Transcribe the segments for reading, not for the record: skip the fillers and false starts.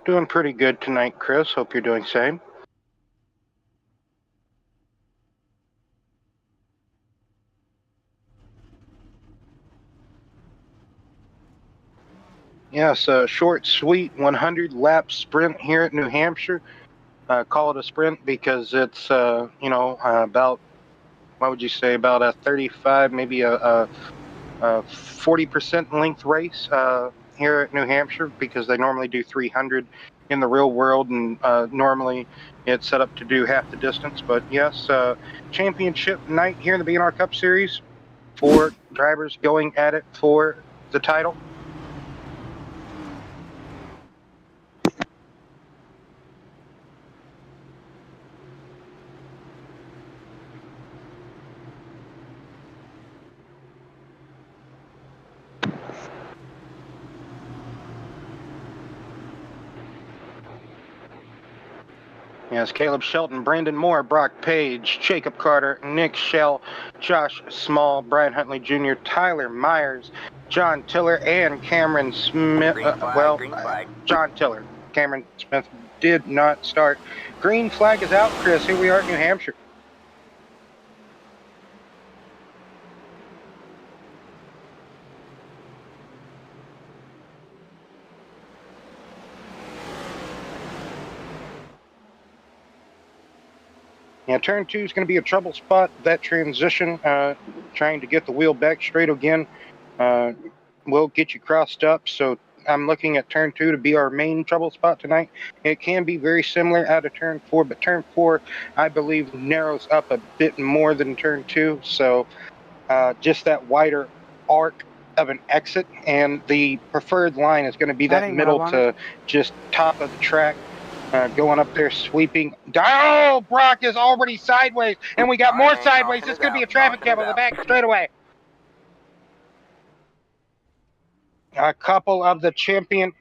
Doing pretty good tonight, Chris. Hope you're doing same. Yes, a short, sweet 100-lap sprint here at New Hampshire. Call it a sprint because it's, about, what would you say, about a 35, maybe a 40% length race here at New Hampshire, because they normally do 300 in the real world, and normally it's set up to do half the distance. But yes, championship night here in the BNR Cup Series. 4 drivers going at it for the title. Yes, Caleb Shelton, Brandon Moore, Brock Page, Jacob Carter, Nick Shell, Josh Small, Brian Huntley Jr., Tyler Myers, John Tiller, and Cameron Smith. John Tiller. Cameron Smith did not start. Green flag is out, Chris. Here we are at New Hampshire. Yeah, turn 2 is going to be a trouble spot. That transition, trying to get the wheel back straight again, will get you crossed up. So I'm looking at turn 2 to be our main trouble spot tonight. It can be very similar out of turn 4, but turn 4, I believe, narrows up a bit more than turn 2. So just that wider arc of an exit, and the preferred line is going to be that middle to just top of the track. Going up there, sweeping. Oh, Brock is already sideways, and we got more sideways. This is going to be a traffic jam on the back straightaway. A couple of the champion.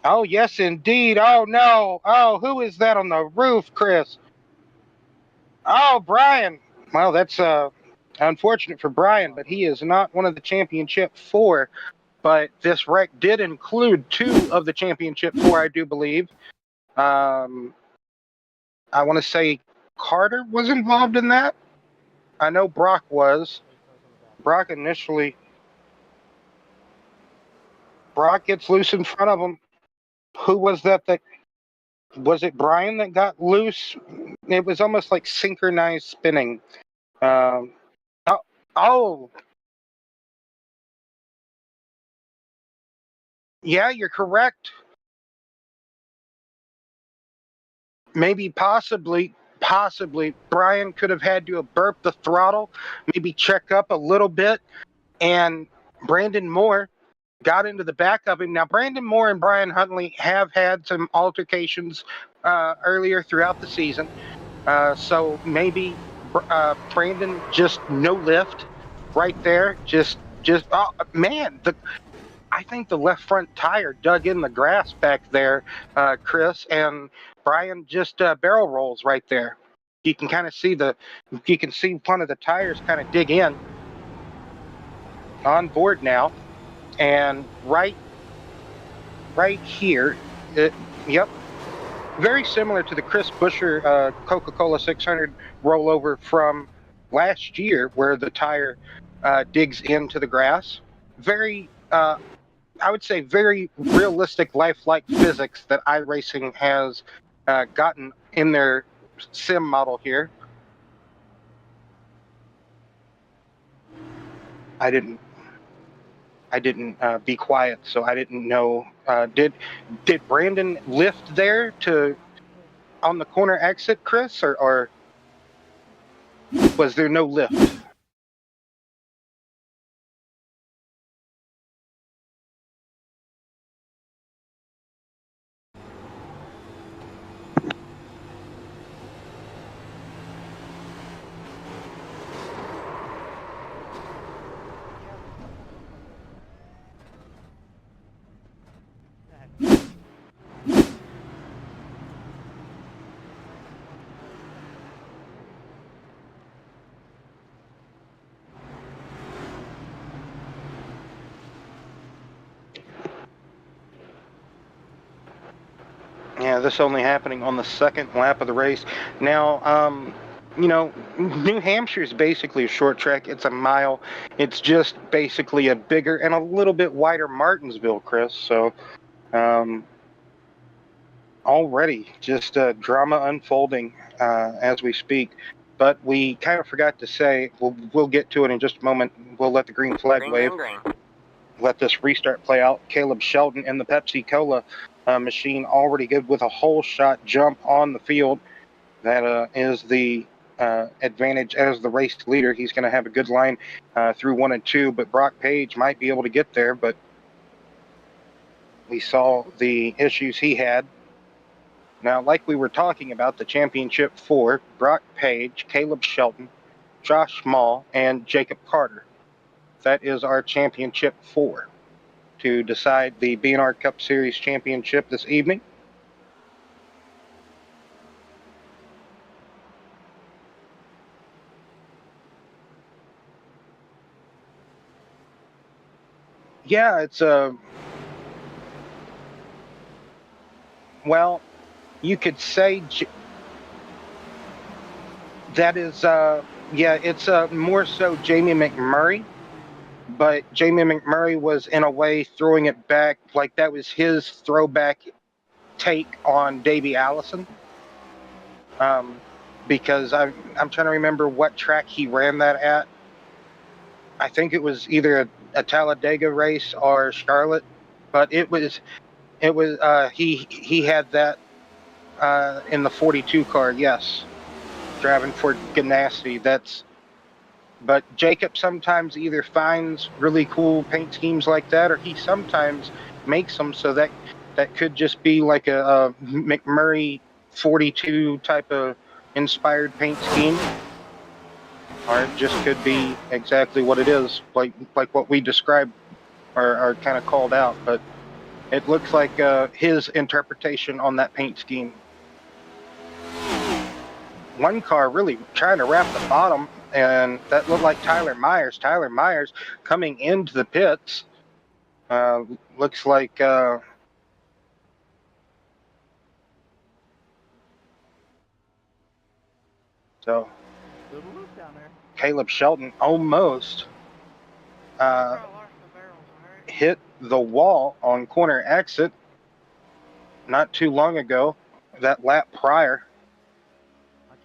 Oh, yes, indeed. Oh, no. Oh, who is that on the roof, Chris? Oh, Brian. Well, that's unfortunate for Brian, but he is not one of the championship 4. But this wreck did include 2 of the championship 4, I do believe. I want to say Carter was involved in that. I know Brock was. Brock gets loose in front of him. Who was that? Was it Brian that got loose? It was almost like synchronized spinning. Oh, yeah, you're correct. Maybe, possibly, Brian could have had to have burped the throttle, maybe check up a little bit, and Brandon Moore got into the back of him. Now, Brandon Moore and Brian Huntley have had some altercations earlier throughout the season, so maybe Brandon just no lift right there. Oh man, I think the left front tire dug in the grass back there, Chris, and Brian just barrel rolls right there. You can kind of see one of the tires kind of dig in. On board now, and right here, yep, very similar to the Chris Buescher Coca-Cola 600 rollover from last year, where the tire digs into the grass. Very, I would say, very realistic, lifelike physics that iRacing has gotten in their sim model here. I didn't be quiet, so I didn't know. Did Brandon lift there on the corner exit, Chris, or was there no lift? Yeah, this only happening on the second lap of the race. Now, you know, New Hampshire is basically a short track. It's a mile. It's just basically a bigger and a little bit wider Martinsville, Chris. So, already just drama unfolding as we speak. But we kind of forgot to say, we'll get to it in just a moment. We'll let the green flag wave. Let this restart play out. Caleb Shelton in the Pepsi Cola machine already good with a whole shot jump on the field. That is the advantage as the race leader. He's going to have a good line through 1 and 2, but Brock Page might be able to get there, but we saw the issues he had. Now, like we were talking about, the championship 4, Brock Page, Caleb Shelton, Josh Small, and Jacob Carter. That is our championship 4 to decide the BNR Cup Series championship this evening. Yeah, it's well, you could say that is yeah, it's more so Jamie McMurray, but Jamie McMurray was in a way throwing it back like that was his throwback take on Davey Allison. Because I'm trying to remember what track he ran that at. I think it was either a Talladega race or Charlotte, but it was he had that in the 42 car. Yes, driving for Ganassi. But Jacob sometimes either finds really cool paint schemes like that, or he sometimes makes them so that could just be like a McMurray 42 type of inspired paint scheme, or it just could be exactly what it is, like what we described or kind of called out. But it looks like his interpretation on that paint scheme. One car really trying to wrap the bottom, and that looked like Tyler Myers. Tyler Myers coming into the pits. Looks like so Caleb Shelton almost hit the wall on corner exit not too long ago, that lap prior,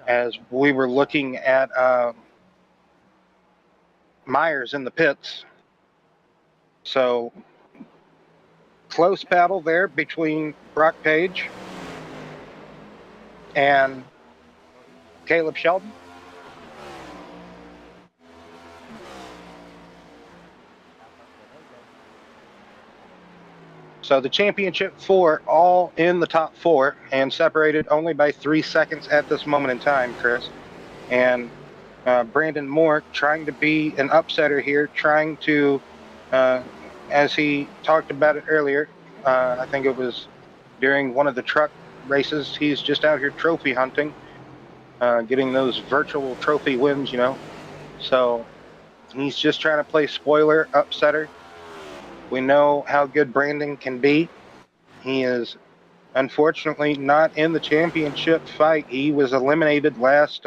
as we were looking at Myers in the pits. So close battle there between Brock Page and Caleb Shelton. So the championship 4 all in the top 4 and separated only by 3 seconds at this moment in time, Chris. And Brandon Moore trying to be an upsetter here, trying to, as he talked about it earlier, I think it was during one of the truck races, he's just out here trophy hunting, getting those virtual trophy wins, you know. So he's just trying to play spoiler, upsetter. We know how good Brandon can be. He is unfortunately not in the championship fight. He was eliminated last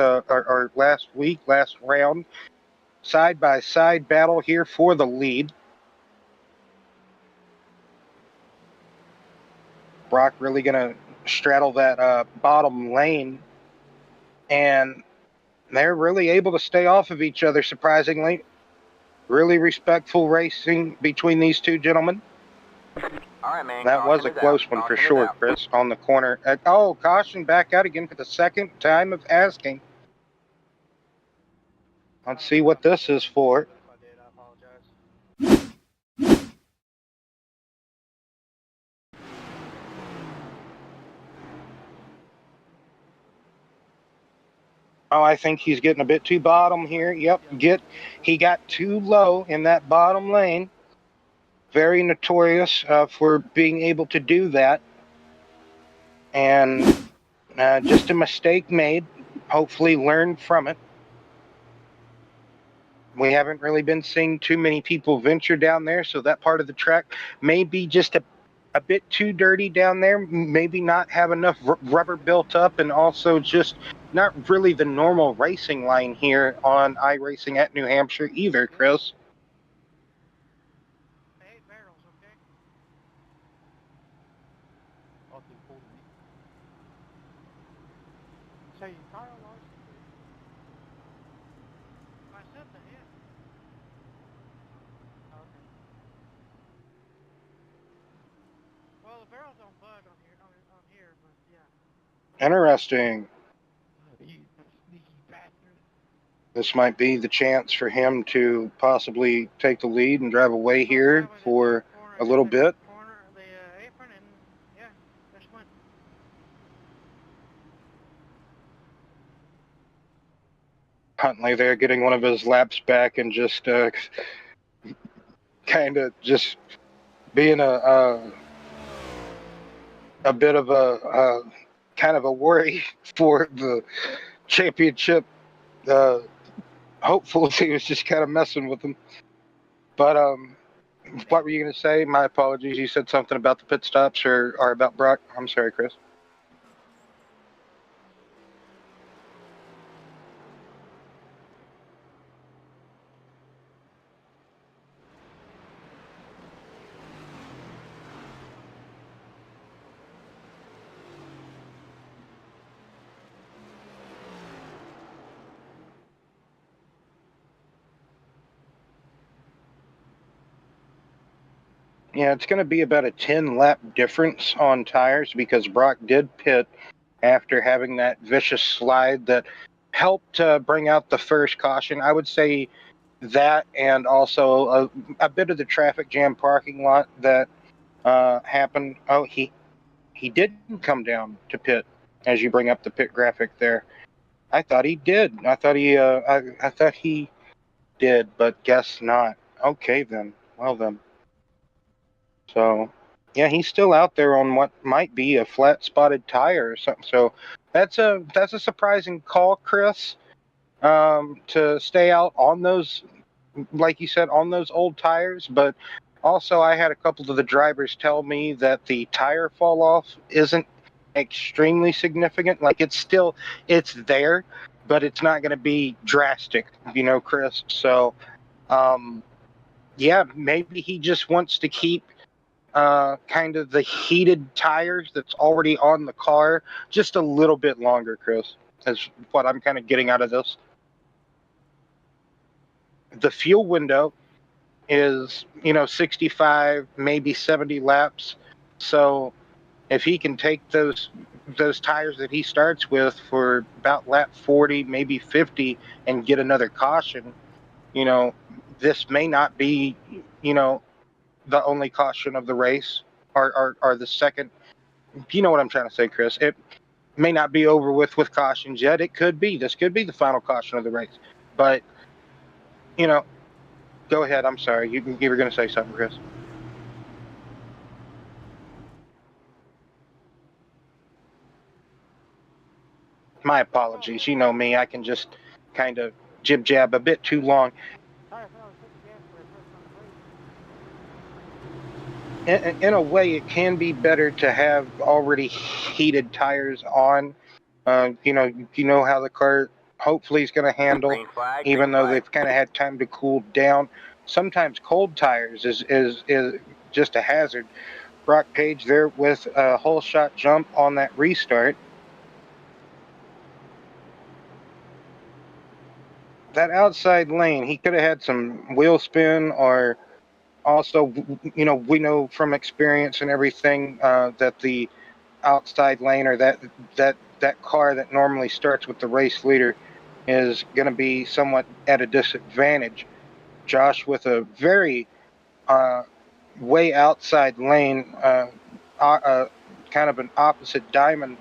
week, last round. Side-by-side battle here for the lead. Brock really going to straddle that bottom lane, and they're really able to stay off of each other, surprisingly. Really respectful racing between these two gentlemen. All right, man. That was a close one for sure, Chris, on the corner. Oh, caution back out again for the second time of asking. Let's see what this is for. Oh, I think he's getting a bit too bottom here. Yep, he got too low in that bottom lane. Very notorious for being able to do that. And just a mistake made. Hopefully learn from it. We haven't really been seeing too many people venture down there, so that part of the track may be just a a bit too dirty down there, maybe not have enough rubber built up, and also just not really the normal racing line here on iRacing at New Hampshire either, Chris. 8 barrels, okay? I'll do 40. Say, Kyle Larson, please. I said the hit. Okay. Well, the barrels don't bug on here, but yeah. Interesting. You sneaky bastard. This might be the chance for him to possibly take the lead and drive away here for a little bit. Corner the apron, and yeah, just went. Huntley there getting one of his laps back and just kind of just being a bit of a kind of a worry for the championship. Hopefully he was just kind of messing with him. But what were you going to say? My apologies. You said something about the pit stops or about Brock. I'm sorry, Chris. Yeah, it's going to be about a 10-lap difference on tires because Brock did pit after having that vicious slide that helped bring out the first caution. I would say that, and also a bit of the traffic jam parking lot that happened. Oh, he didn't come down to pit as you bring up the pit graphic there. I thought he did. I thought he did, but guess not. Okay then. Well then. So, yeah, he's still out there on what might be a flat spotted tire or something. So that's a surprising call, Chris. To stay out on those, like you said, on those old tires. But also, I had a couple of the drivers tell me that the tire fall off isn't extremely significant. Like it's there, but it's not going to be drastic, Chris. So, yeah, maybe he just wants to keep kind of the heated tires that's already on the car just a little bit longer, Chris, is what I'm kind of getting out of this. The fuel window is, 65, maybe 70 laps. So if he can take those tires that he starts with for about lap 40, maybe 50, and get another caution, this may not be, the only caution of the race, or the second. You know what I'm trying to say, Chris. It may not be over with cautions yet. It could be. This could be the final caution of the race. But, go ahead. I'm sorry. You were going to say something, Chris. My apologies. You know me. I can just kind of jib jab a bit too long. In a way, it can be better to have already heated tires on. You know how the car hopefully is going to handle, even though they've kind of had time to cool down. Sometimes cold tires is just a hazard. Brock Page there with a whole shot jump on that restart. That outside lane, he could have had some wheel spin, or also, we know from experience and everything that the outside lane, or that car that normally starts with the race leader, is going to be somewhat at a disadvantage. Josh with a very way outside lane, kind of an opposite diamond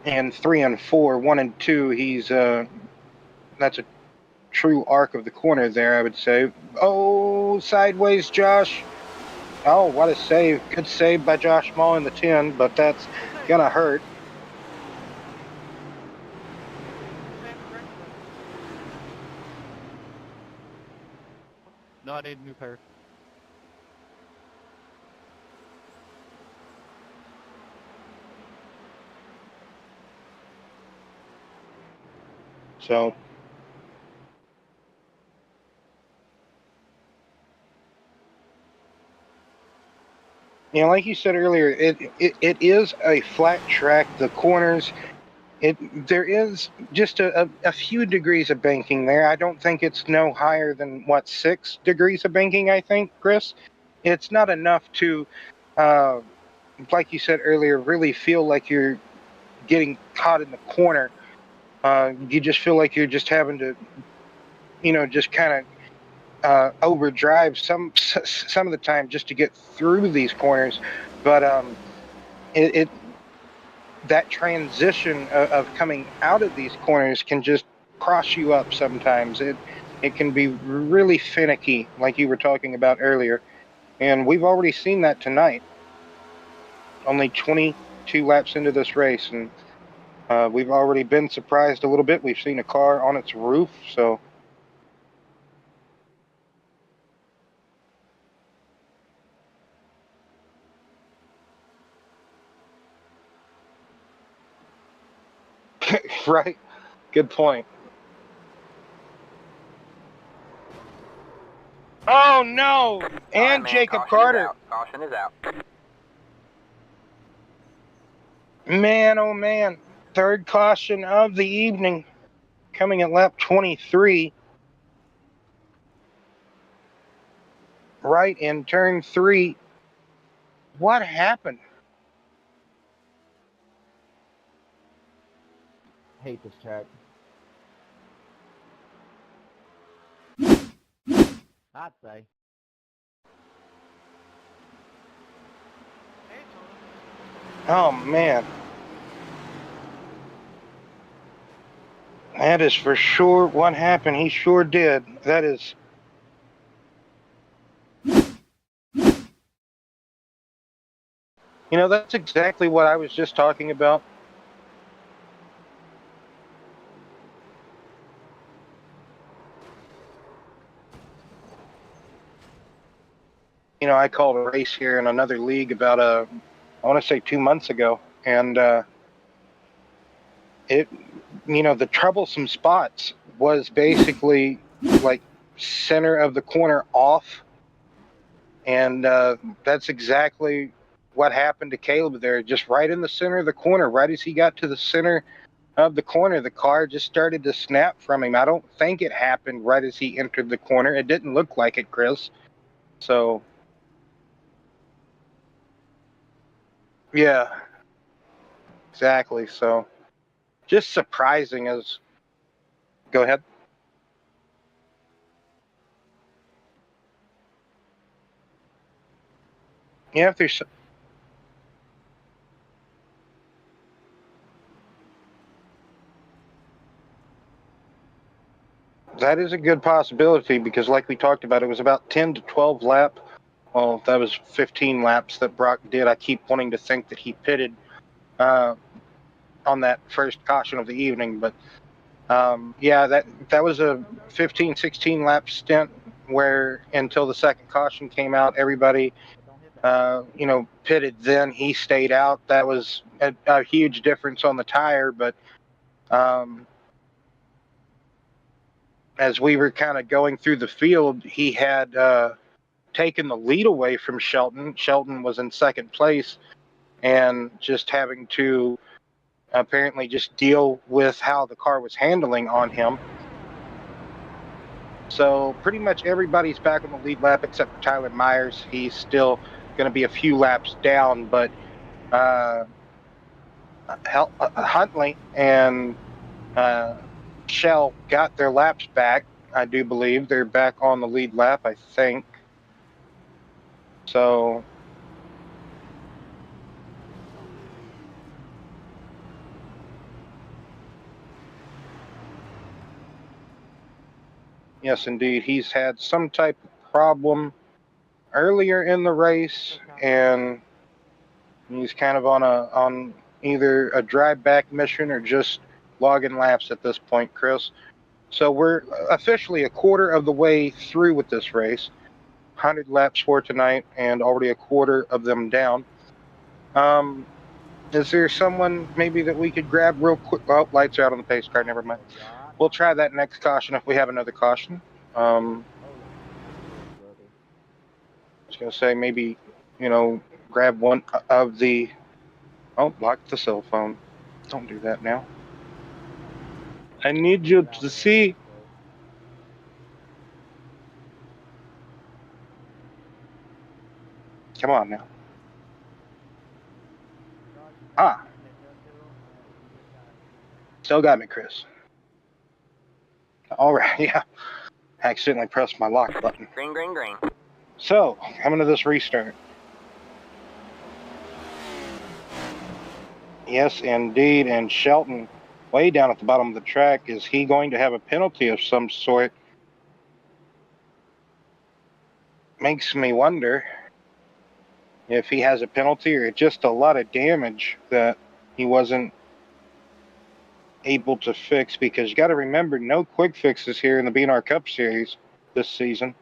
in 3 and 4, 1 and 2. He's that's a true arc of the corner there, I would say. Oh, sideways, Josh. Oh, what a save. Good save by Josh Mall in the 10, but that's going to hurt. No, I need a new pair. So, you know, like you said earlier, it is a flat track. The corners, there is just a few degrees of banking there. I don't think it's no higher than what, 6 degrees of banking. I think, Chris, it's not enough to, like you said earlier, really feel like you're getting caught in the corner. You just feel like you're just having to, you know, just kind of overdrive some of the time just to get through these corners. But it that transition of coming out of these corners can just cross you up sometimes. It can be really finicky, like you were talking about earlier, and we've already seen that tonight. Only 22 laps into this race, and we've already been surprised a little bit. We've seen a car on its roof, so. Right, good point. Oh no! And Alright, man, Jacob caution Carter. Is out. Caution is out. Man, oh man. Third caution of the evening coming at lap 23. Right in turn 3. What happened? Hate this track. I'd say. Hey, Tola. Oh man. That is for sure what happened. He sure did. That is. You know, that's exactly what I was just talking about. You know, I called a race here in another league about I want to say 2 months ago, and it, you know, the troublesome spots was basically like center of the corner off, and that's exactly what happened to Caleb there, just right in the center of the corner. Right as he got to the center of the corner, the car just started to snap from him. I don't think it happened right as he entered the corner. It didn't look like it, Chris. So, yeah, exactly. So, just surprising as. Go ahead. Yeah, if there's. That is a good possibility because, like we talked about, it was about 10 to 12 lap. Well, that was 15 laps that Brock did. I keep wanting to think that he pitted uh, on that first caution of the evening, but yeah, that was a 15, 16 lap stint where until the second caution came out, everybody you know, pitted. Then he stayed out. That was a huge difference on the tire, but um, as we were kind of going through the field, he had taken the lead away from Shelton. Shelton was in second place and just having to apparently just deal with how the car was handling on him. So pretty much everybody's back on the lead lap except for Tyler Myers. He's still going to be a few laps down, but Huntley and Shell got their laps back. I do believe they're back on the lead lap, I think. So yes, indeed, he's had some type of problem earlier in the race, and he's kind of on either a drive back mission or just logging laps at this point, Chris. So we're officially a quarter of the way through with this race. 100 laps for tonight, and already a quarter of them down. Is there someone maybe that we could grab real quick? Oh, lights are out on the pace car. Never mind. we'll try that next caution if we have another caution. brother. I was gonna say maybe, grab one of the. Oh, block the cell phone. Don't do that now. I need you to see. Come on now. Ah, still got me, Chris. All right, yeah. Accidentally pressed my lock button. Green, green, green. So, coming to this restart. Yes, indeed. And Shelton, way down at the bottom of the track, is he going to have a penalty of some sort? Makes me wonder if he has a penalty or just a lot of damage that he wasn't able to fix, because you got to remember, no quick fixes here in the BNR Cup Series this season.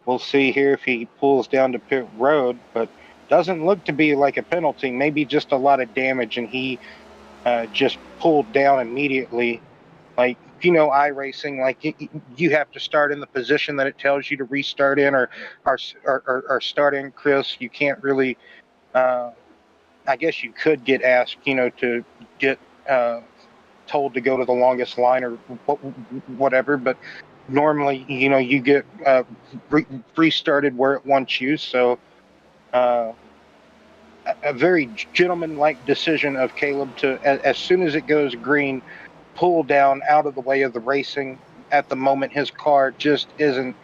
We'll see here if he pulls down to pit road, but doesn't look to be like a penalty, maybe just a lot of damage, and he just pulled down immediately. Like, iRacing, like you have to start in the position that it tells you to restart in, or start in, Chris. You can't really, I guess you could get asked, to get told to go to the longest line or whatever, but normally, you get restarted where it wants you. So a very gentlemanlike decision of Caleb to, as soon as it goes green, pull down out of the way of the racing. At the moment, his car just isn't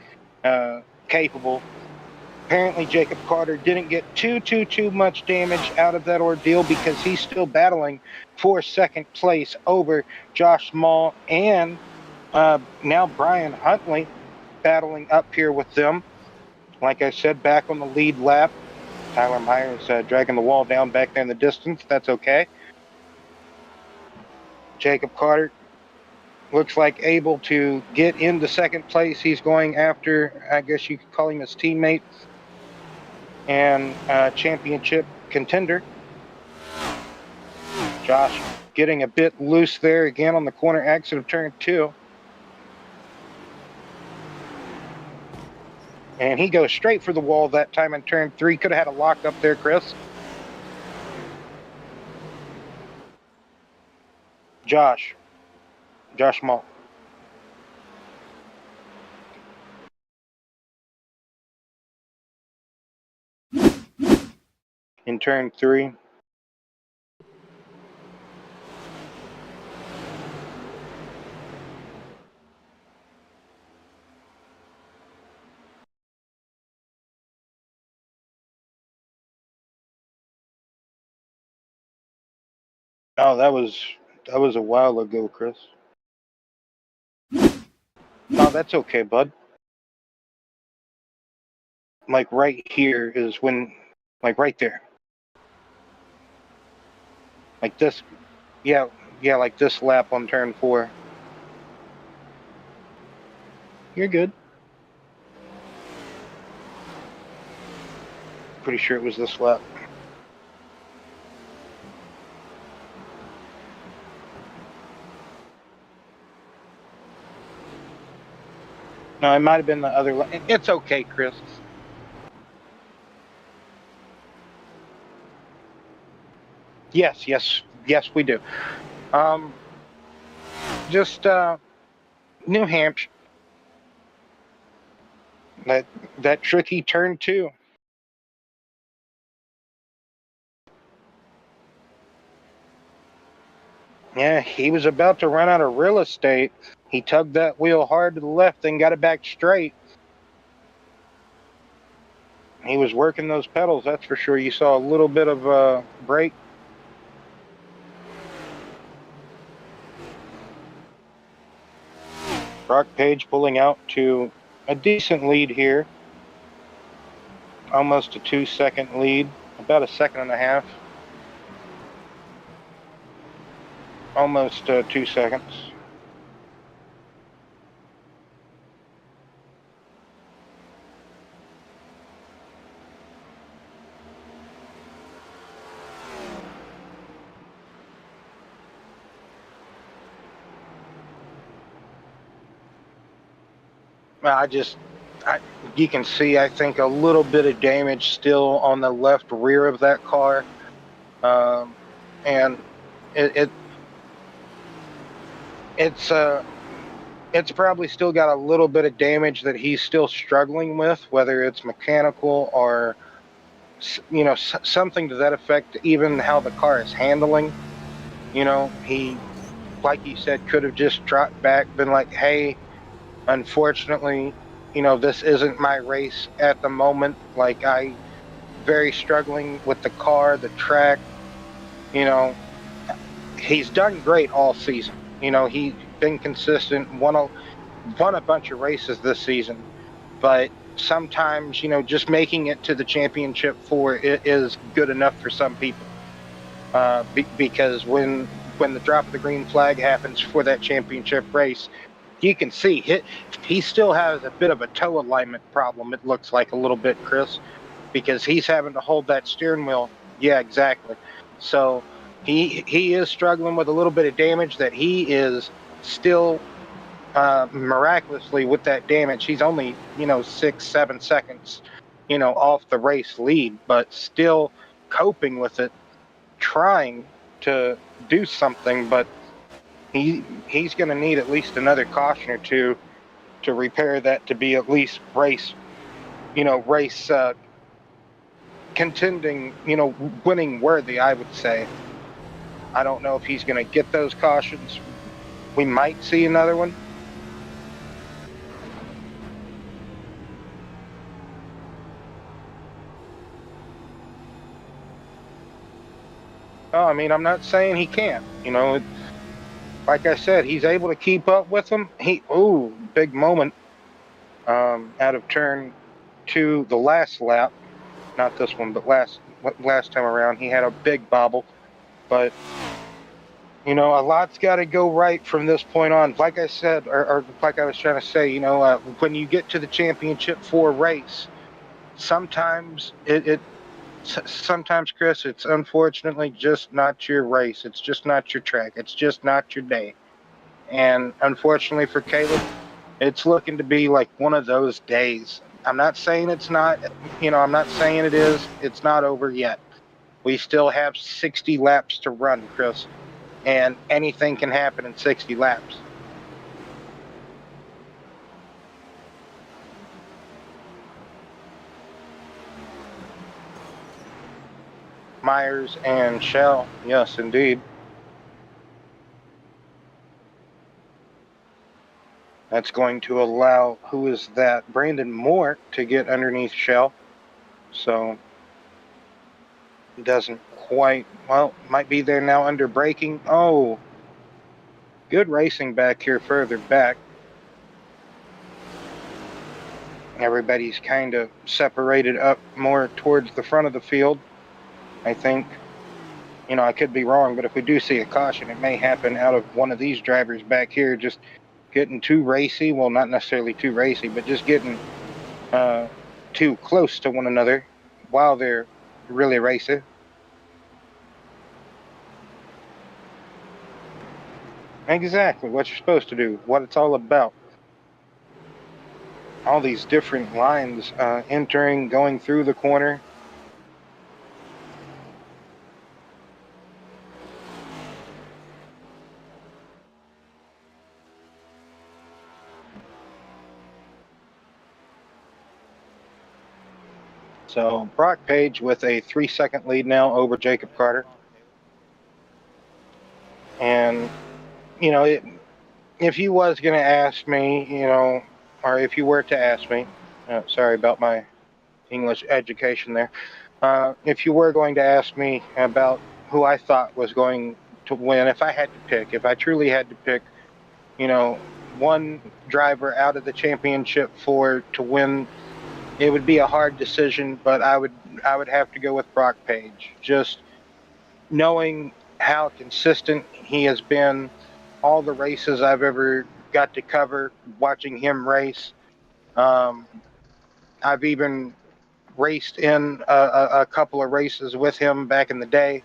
capable. Apparently, Jacob Carter didn't get too much damage out of that ordeal, because he's still battling for second place over Josh Small and now Brian Huntley battling up here with them. Like I said, back on the lead lap. Tyler Myers dragging the wall down back there in the distance. That's okay. Jacob Carter looks like able to get into second place. He's going after, I guess you could call him his teammate and championship contender. Josh getting a bit loose there again on the corner exit of turn 2. And he goes straight for the wall that time in turn 3. Could have had a lock up there, Chris. Josh Mall. In turn 3. Oh, that was a while ago, Chris. No, that's okay, bud. Like right here is when, like right there. Like this, yeah, like this lap on turn 4. You're good. Pretty sure it was this lap. No, it might have been the other lap. It's okay, Chris. Yes, we do. Just New Hampshire. That tricky turn 2. Yeah, he was about to run out of real estate. He tugged that wheel hard to the left and got it back straight. He was working those pedals, that's for sure. You saw a little bit of brake. Brock Page pulling out to a decent lead here. Almost a 2-second lead, about a second and a half. Almost 2 seconds. You can see, I think, a little bit of damage still on the left rear of that car, and it it's probably still got a little bit of damage that he's still struggling with, whether it's mechanical or something to that effect. Even how the car is handling, he, like you said, could have just dropped back, been like, "Hey, unfortunately, this isn't my race at the moment. Like, I very struggling with the car, the track. You know, he's done great all season. He's been consistent, won a bunch of races this season, but sometimes, just making it to the championship four is good enough for some people. Because when the drop of the green flag happens for that championship race, you can see he still has a bit of a toe alignment problem. It looks like a little bit, Chris, because he's having to hold that steering wheel. Yeah, exactly. So he is struggling with a little bit of damage that he is still miraculously with that damage. He's only 6-7 seconds off the race lead, but still coping with it, trying to do something. But he's going to need at least another caution or two to repair that, to be at least race contending, winning worthy, I would say. I don't know if he's going to get those cautions. We might see another one. Oh, I mean, I'm not saying he can't. Like I said, he's able to keep up with them. Big moment out of turn 2, the last lap. Not this one, but last time around, he had a big bobble. But a lot's got to go right from this point on. Like I said, or like I was trying to say, when you get to the championship 4 race, sometimes sometimes, Chris, it's unfortunately just not your race. It's just not your track. It's just not your day. And unfortunately for Caleb, it's looking to be like one of those days. I'm not saying it's not, I'm not saying it is. It's not over yet. We still have 60 laps to run, Chris, and anything can happen in 60 laps. Myers and Shell, yes, indeed. That's going to allow, who is that? Brandon Moore to get underneath Shell. So doesn't quite, well, might be there now under braking. Oh, good racing back here further back. Everybody's kind of separated up more towards the front of the field. I think, I could be wrong, but if we do see a caution, it may happen out of one of these drivers back here just getting too racy. Well, not necessarily too racy, but just getting too close to one another while they're really racy. Exactly what you're supposed to do, what it's all about. All these different lines entering, going through the corner. So Brock Page with a 3-second lead now over Jacob Carter. And, if you was going to ask me, or if you were to ask me, sorry about my English education there. If you were going to ask me about who I thought was going to win, if I truly had to pick, one driver out of the championship 4 to win, it would be a hard decision, but I would have to go with Brock Page. Just knowing how consistent he has been, all the races I've ever got to cover, watching him race. I've even raced in a couple of races with him back in the day.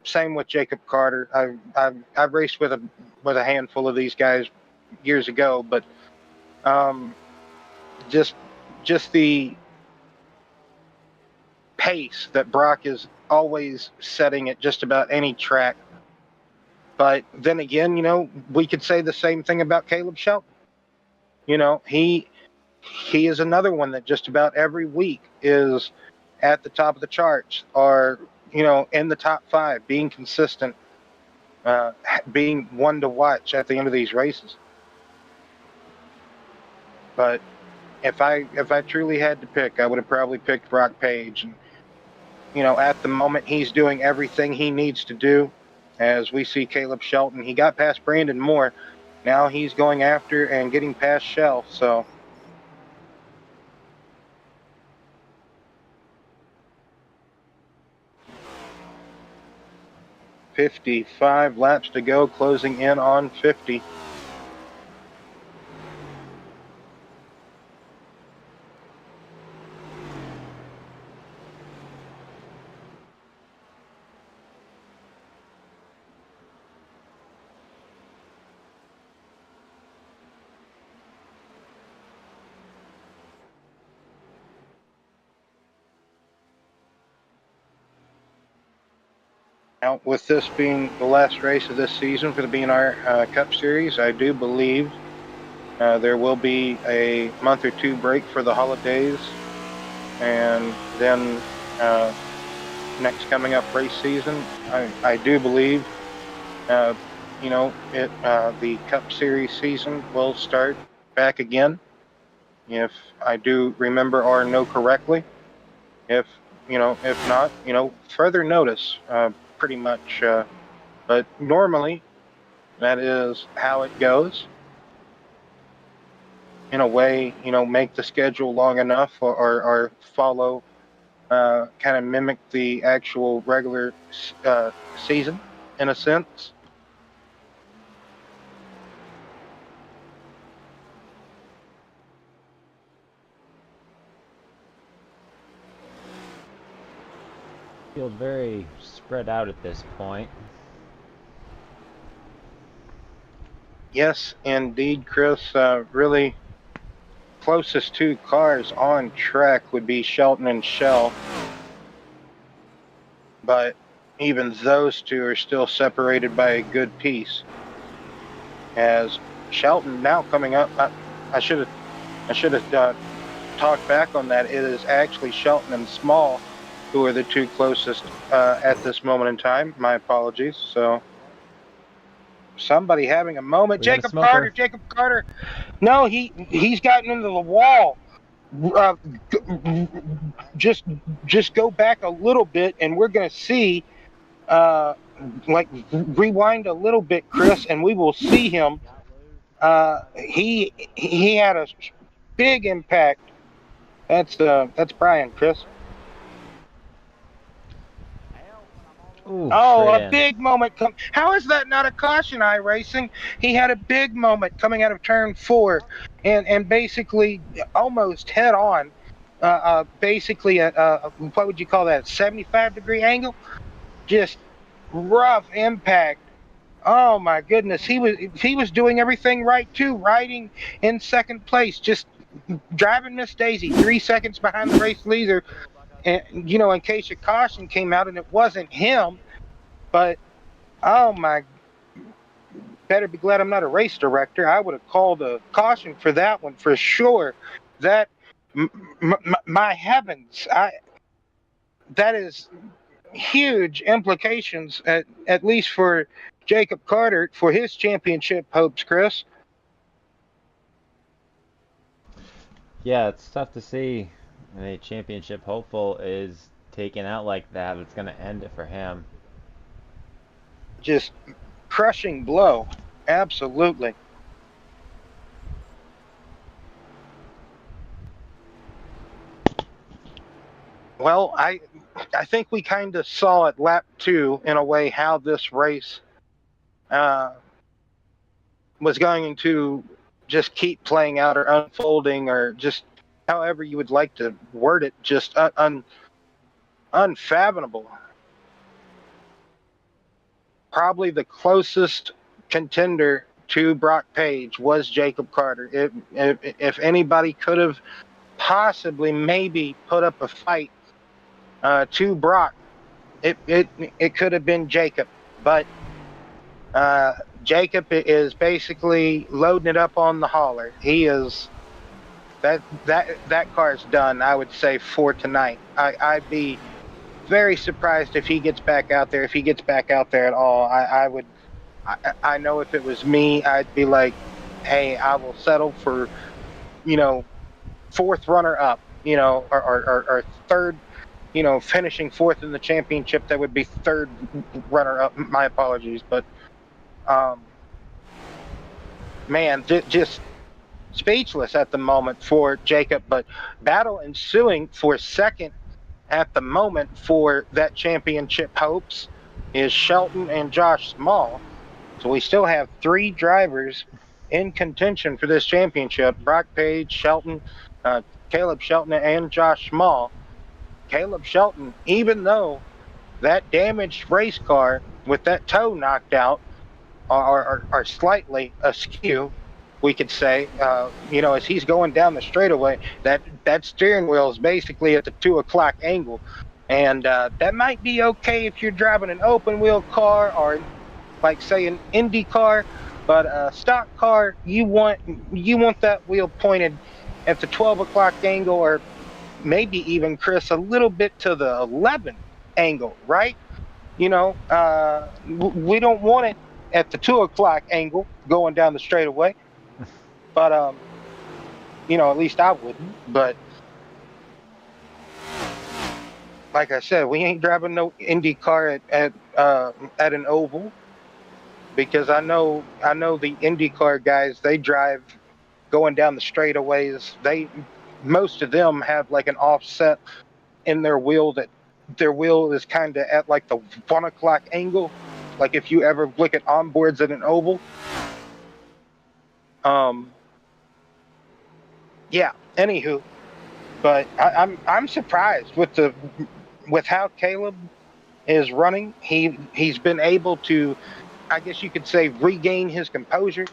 Same with Jacob Carter. I've raced with a handful of these guys years ago, but Just the pace that Brock is always setting at just about any track. But then again, we could say the same thing about Caleb Shelton. He is another one that just about every week is at the top of the charts, or in the top 5, being consistent, being one to watch at the end of these races. But if I truly had to pick, I would have probably picked Brock Page. And at the moment, he's doing everything he needs to do. As we see Caleb Shelton, he got past Brandon Moore. Now he's going after and getting past Shell. So 55 laps to go, closing in on 50. Now, with this being the last race of this season for the BNR Cup Series, I do believe there will be a month or 2 break for the holidays, and then next coming up race season, I do believe the Cup Series season will start back again, if I do remember or know correctly. If not, further notice, pretty much. But normally, that is how it goes. In a way, make the schedule long enough, or follow, kind of mimic the actual regular season, in a sense. Feels very spread out at this point. Yes, indeed, Chris. Really, closest 2 cars on track would be Shelton and Shell, but even those 2 are still separated by a good piece. As Shelton now coming up, I should have talked back on that. It is actually Shelton and Small who are the 2 closest at this moment in time. My apologies. So somebody having a moment. Jacob Carter. No, he's gotten into the wall. Just go back a little bit, and we're going to see, rewind a little bit, Chris, and we will see him. He had a big impact. That's Brian, Chris. Ooh, A big moment. How is that not a caution, iRacing? He had a big moment coming out of turn 4, and basically almost head on. Basically what would you call that? 75-degree angle. Just rough impact. Oh my goodness, he was doing everything right too, riding in second place, just driving Miss Daisy 3 seconds behind the race leader. And in case a caution came out and it wasn't him. But oh my, better be glad I'm not a race director. I would have called a caution for that one for sure. That my heavens, that is huge implications, at least for Jacob Carter, for his championship hopes, Chris. Yeah, it's tough to see a championship hopeful is taken out like that. It's going to end it for him. Just crushing blow. Absolutely. Well, I think we kind of saw at lap 2, in a way, how this race was going to just keep playing out, or unfolding, or just however you would like to word it, just unfathomable. Probably the closest contender to Brock Page was Jacob Carter. If anybody could have possibly maybe put up a fight to Brock, it could have been Jacob, but Jacob is basically loading it up on the hauler. He is that car's done. I would say for tonight. I'd be very surprised if he gets back out there. If he gets back out there at all, I would. I know if it was me, I'd be like, hey, I will settle for, fourth runner up, or third, finishing fourth in the championship. That would be third runner up. My apologies, but man, just speechless at the moment for Jacob. But battle ensuing for second at the moment for that championship hopes is Shelton and Josh Small. So we still have three drivers in contention for this championship: Brock Page, Shelton, Caleb Shelton, and Josh Small. Caleb Shelton, even though that damaged race car with that toe knocked out are slightly askew, we could say, as he's going down the straightaway, that steering wheel is basically at the 2 o'clock angle. And that might be okay if you're driving an open wheel car or like say an Indy car, but a stock car, you want that wheel pointed at the 12 o'clock angle, or maybe even, Chris, a little bit to the 11 angle, right? We don't want it at the 2 o'clock angle going down the straightaway, but at least I wouldn't. But like I said, we ain't driving no Indy car at an oval, because I know the IndyCar guys, they drive going down the straightaways. Most of them have like an offset in their wheel, that their wheel is kind of at like the 1 o'clock angle. Like if you ever look at onboards at an oval. Yeah. Anywho, but I'm surprised with how Caleb is running. He's been able to, I guess you could say, regain his composure,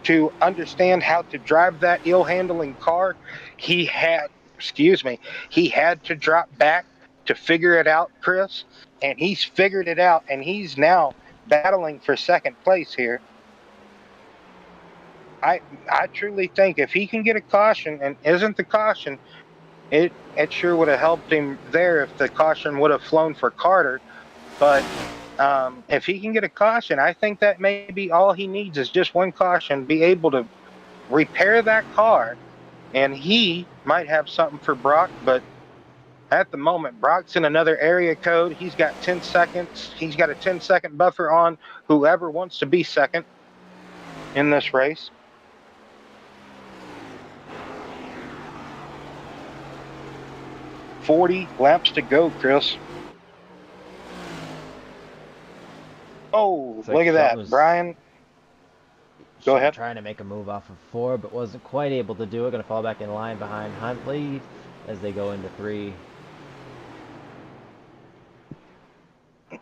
to understand how to drive that ill-handling car. He had to drop back to figure it out, Chris, and he's figured it out, and he's now battling for second place here. I truly think if he can get a caution, and isn't the caution, it sure would have helped him there if the caution would have flown for Carter. But if he can get a caution, I think that may be all he needs, is just one caution, be able to repair that car, and he might have something for Brock. But at the moment, Brock's in another area code. He's got 10 seconds. He's got a 10-second buffer on whoever wants to be second in this race. "40 laps to go, Chris." Oh, look at that, Brian. Go ahead. Trying to make a move off of 4, but wasn't quite able to do it. Going to fall back in line behind Huntley as they go into 3.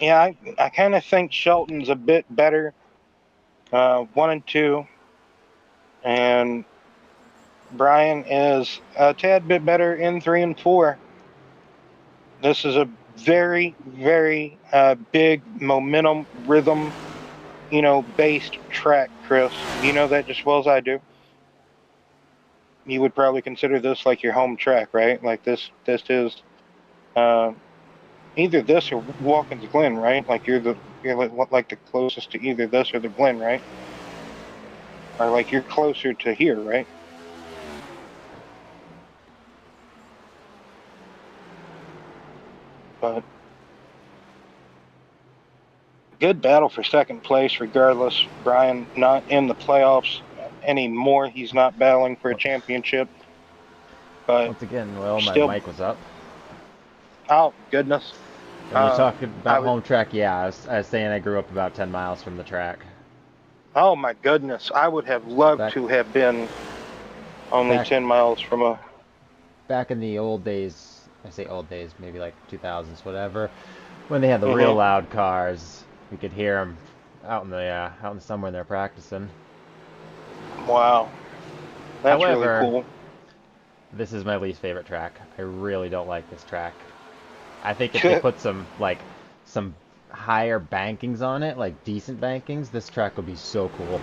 Yeah, I kind of think Shelton's a bit better, 1 and 2, and Brian is a tad bit better in 3 and 4. This is a very, very big momentum, rhythm, based track, Chris. You know that just as well as I do. You would probably consider this like your home track, right? Like this is either this or Watkins Glen, right? Like you're like the closest to either this or the Glen, right? Or like you're closer to here, right? But good battle for second place regardless. Brian not in the playoffs anymore. He's not battling for a championship. But once again, well, my still, mic was up. Oh, goodness. When you talk about home track, yeah, I was saying I grew up about 10 miles from the track. Oh, my goodness. I would have loved to have been only 10 miles from a... Back in the old days, I say old days, maybe like 2000s, whatever, when they had the real loud cars, we could hear them out in somewhere they're practicing. Wow. That's really However, cool. this is my least favorite track. I really don't like this track. I think if they put some higher bankings on it, like decent bankings, this track would be so cool.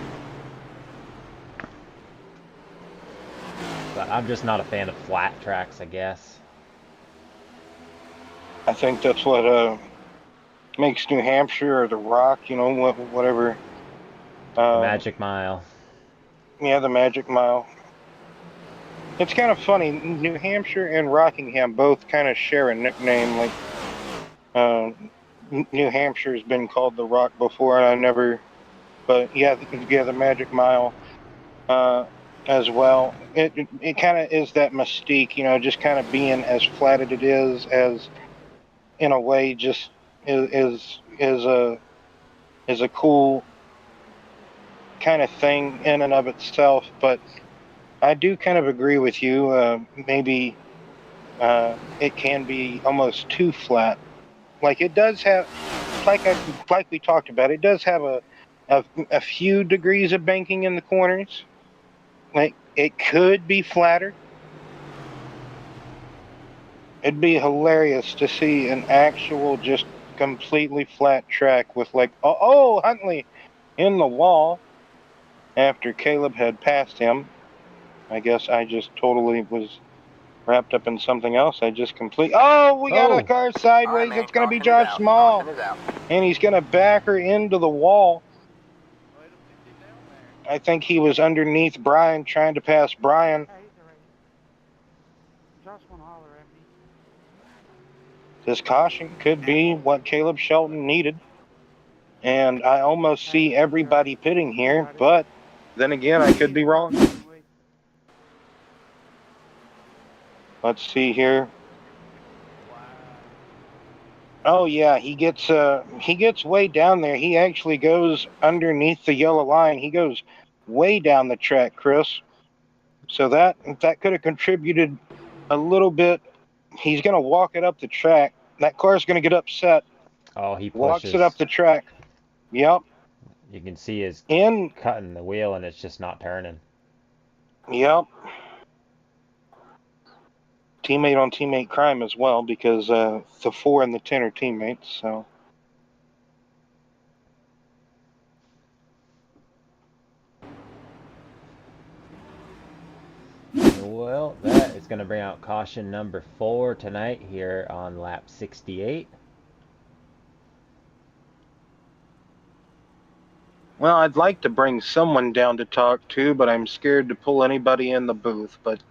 But I'm just not a fan of flat tracks, I guess. I think that's what makes New Hampshire or the Rock, you know, whatever. The Magic Mile. Yeah, the Magic Mile. It's kind of funny. New Hampshire and Rockingham both kind of share a nickname. Like, New Hampshire's been called the Rock before, and I never. But yeah, the Magic Mile as well. It kind of is that mystique, you know, just kind of being as flat as it is, as in a way, just is a cool kind of thing in and of itself. But I do kind of agree with you. Maybe it can be almost too flat. Like it does have, like we talked about, it does have a few degrees of banking in the corners. Like it could be flatter. It'd be hilarious to see an actual just completely flat track with like Huntley in the wall after Caleb had passed him. I guess I just totally was wrapped up in something else. I just we got a car sideways. All right, man, It's going to be caution is Josh out. Small. Caution is out. And he's going to back her into the wall. I think he was underneath Brian, trying to pass Brian. Hey, he's already. Josh won't holler at me. This caution could be what Caleb Shelton needed. And I almost see everybody pitting here, but then again, I could be wrong. Let's see here. Oh yeah, he gets way down there. He actually goes underneath the yellow line. He goes way down the track, Chris. So that could have contributed a little bit. He's gonna walk it up the track. That car's gonna get upset. Oh, he pushes. Walks it up the track. Yep. You can see his In. cutting the wheel, and it's just not turning. Yep. Teammate on teammate crime as well, because the 4 and the 10 are teammates. So. Well, that is going to bring out caution number 4 tonight here on lap 68. Well, I'd like to bring someone down to talk to, but I'm scared to pull anybody in the booth. But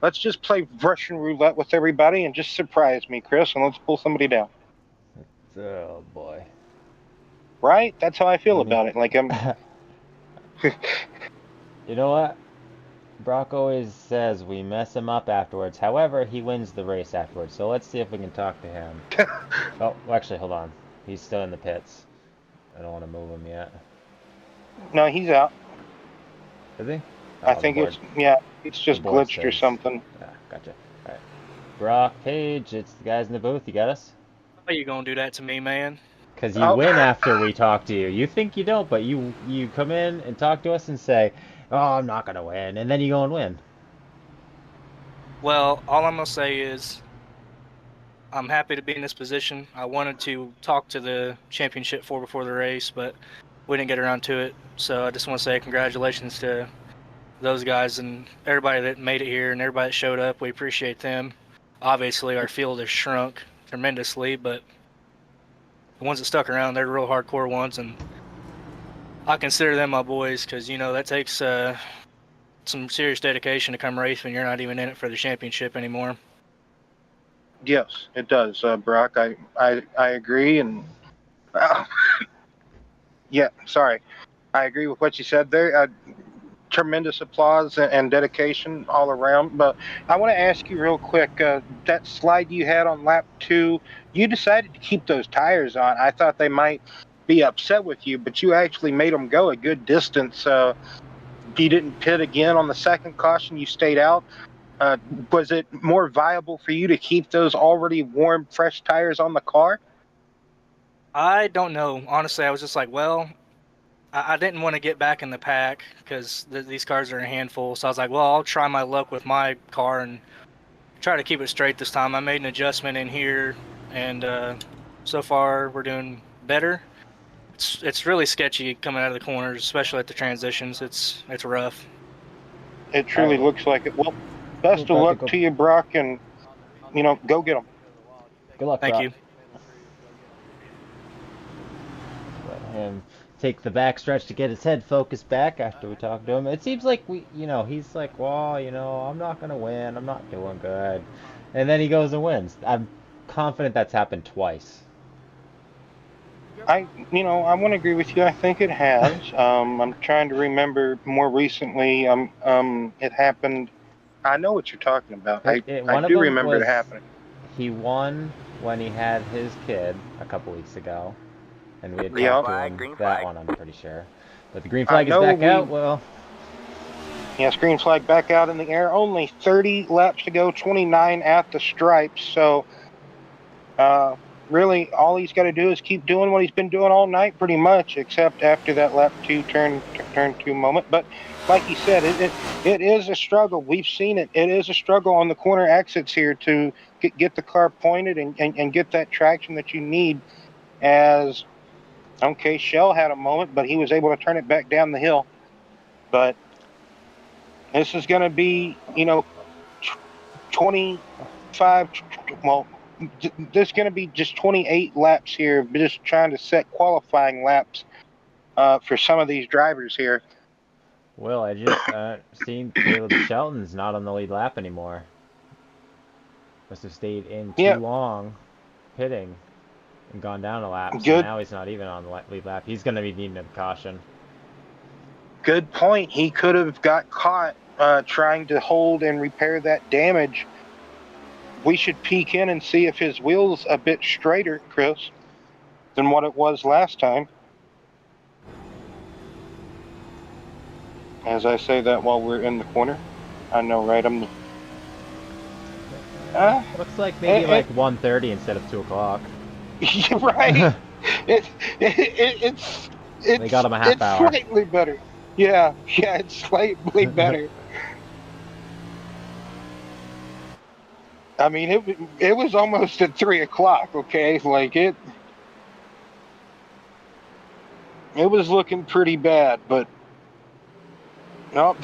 let's just play Russian roulette with everybody and just surprise me, Chris, and let's pull somebody down. Oh, boy. Right? That's how I feel about it. Like, I'm... You know what? Brock always says we mess him up afterwards. However, he wins the race afterwards. So let's see if we can talk to him. Oh, actually, hold on. He's still in the pits. I don't want to move him yet. No, he's out. Is he? Oh, I think it's just glitched or something. Yeah, gotcha. All right. Brock, Page, it's the guys in the booth. You got us? How you gonna do that to me, man? Because you win after we talk to you. You think you don't, but you come in and talk to us and say, oh, I'm not going to win. And then you go and win. Well, all I'm going to say is I'm happy to be in this position. I wanted to talk to the championship before the race, but we didn't get around to it. So I just want to say congratulations to those guys and everybody that made it here and everybody that showed up. We appreciate them. Obviously, our field has shrunk tremendously, but the ones that stuck around, they're the real hardcore ones, and I consider them my boys because, you know, that takes some serious dedication to come race when you're not even in it for the championship anymore. Yes, it does, Brock. I agree, and yeah, sorry, I agree with what you said there. Tremendous applause and dedication all around. But I want to ask you real quick, that slide you had on lap 2, you decided to keep those tires on. I thought they might be upset with you, but you actually made them go a good distance. You didn't pit again on the second caution. You stayed out. Was it more viable for you to keep those already warm, fresh tires on the car? I don't know. Honestly, I was just like, well, I didn't want to get back in the pack because these cars are a handful. So I was like, well, I'll try my luck with my car and try to keep it straight this time. I made an adjustment in here, and so far we're doing better. It's really sketchy coming out of the corners, especially at the transitions. It's rough. It truly looks like it. Well, best of luck to you, Brock, and go get them. Good luck, Thank Brock. you. Let him take the backstretch to get his head focused back after we talk to him. It seems like he's like, well, I'm not gonna win. I'm not doing good, and then he goes and wins. I'm confident that's happened twice. I want to agree with you. I think it has. I'm trying to remember more recently. It happened. I know what you're talking about. I do remember it happening. He won when he had his kid a couple weeks ago, and we had talked to him that one, I'm pretty sure. But the green flag is back out. Well, yes, green flag back out in the air. Only 30 laps to go, 29 at the stripes. So, really, all he's got to do is keep doing what he's been doing all night, pretty much, except after that lap 2 turn 2 moment. But like he said, it is a struggle. We've seen it. It is a struggle on the corner exits here to get the car pointed and get that traction that you need. As okay, Shell had a moment, but he was able to turn it back down the hill. But this is going to be 25. Well, there's going to be just 28 laps here, just trying to set qualifying laps for some of these drivers here. Well, I just seen Caleb Shelton's not on the lead lap anymore. Must have stayed in too long, pitting, and gone down a lap. So now he's not even on the lead lap. He's going to be needing a caution. Good point. He could have got caught trying to hold and repair that damage. We should peek in and see if his wheel's a bit straighter, Chris, than what it was last time. As I say that while we're in the corner. I know, right? Looks like maybe like 1:30 instead of 2 o'clock. Right. It's they got him a half hour. It's slightly better. Yeah, it's slightly better. I mean, it was almost at 3 o'clock. Okay, like it was looking pretty bad, but no,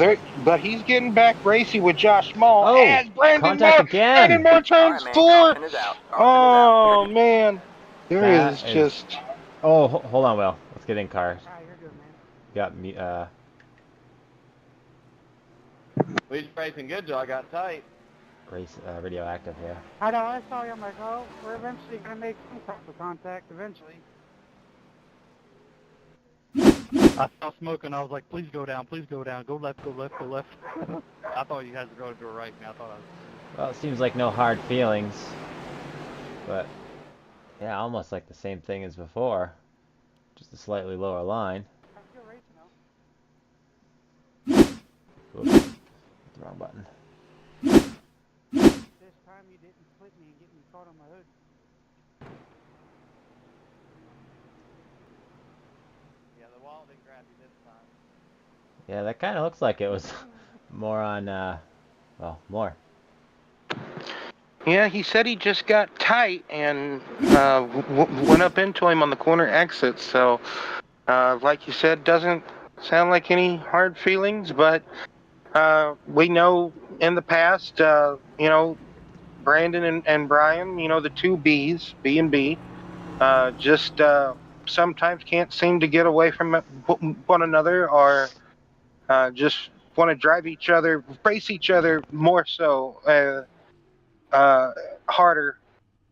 but he's getting back racy with Josh Small. Oh, and Brandon contact Moore. again. Brandon Moore turns 4. Oh man, that is just. Oh, hold on, Will. Let's get in car. You're good, man. Got me. We just racing good till I got tight. Radioactive, yeah. I know, I saw you. I'm like, oh, we're eventually going to make some type of contact, eventually. I saw smoke and I was like, please go down, go left, go left, go left. I thought you guys were going to a right, man. I thought I was... Well, it seems like no hard feelings. But, yeah, almost like the same thing as before. Just a slightly lower line. I'm still racing now. Oops. The wrong button. This time you didn't split me and get me caught on my hood. Yeah, the wall didn't grab you this time. Yeah, that kind of looks like it was more on, well, more. Yeah, he said he just got tight and went up into him on the corner exit. So, like you said, doesn't sound like any hard feelings, but we know in the past, Brandon and Brian, the 2 Bs, B and B, just sometimes can't seem to get away from one another, or just want to drive each other, race each other more so, harder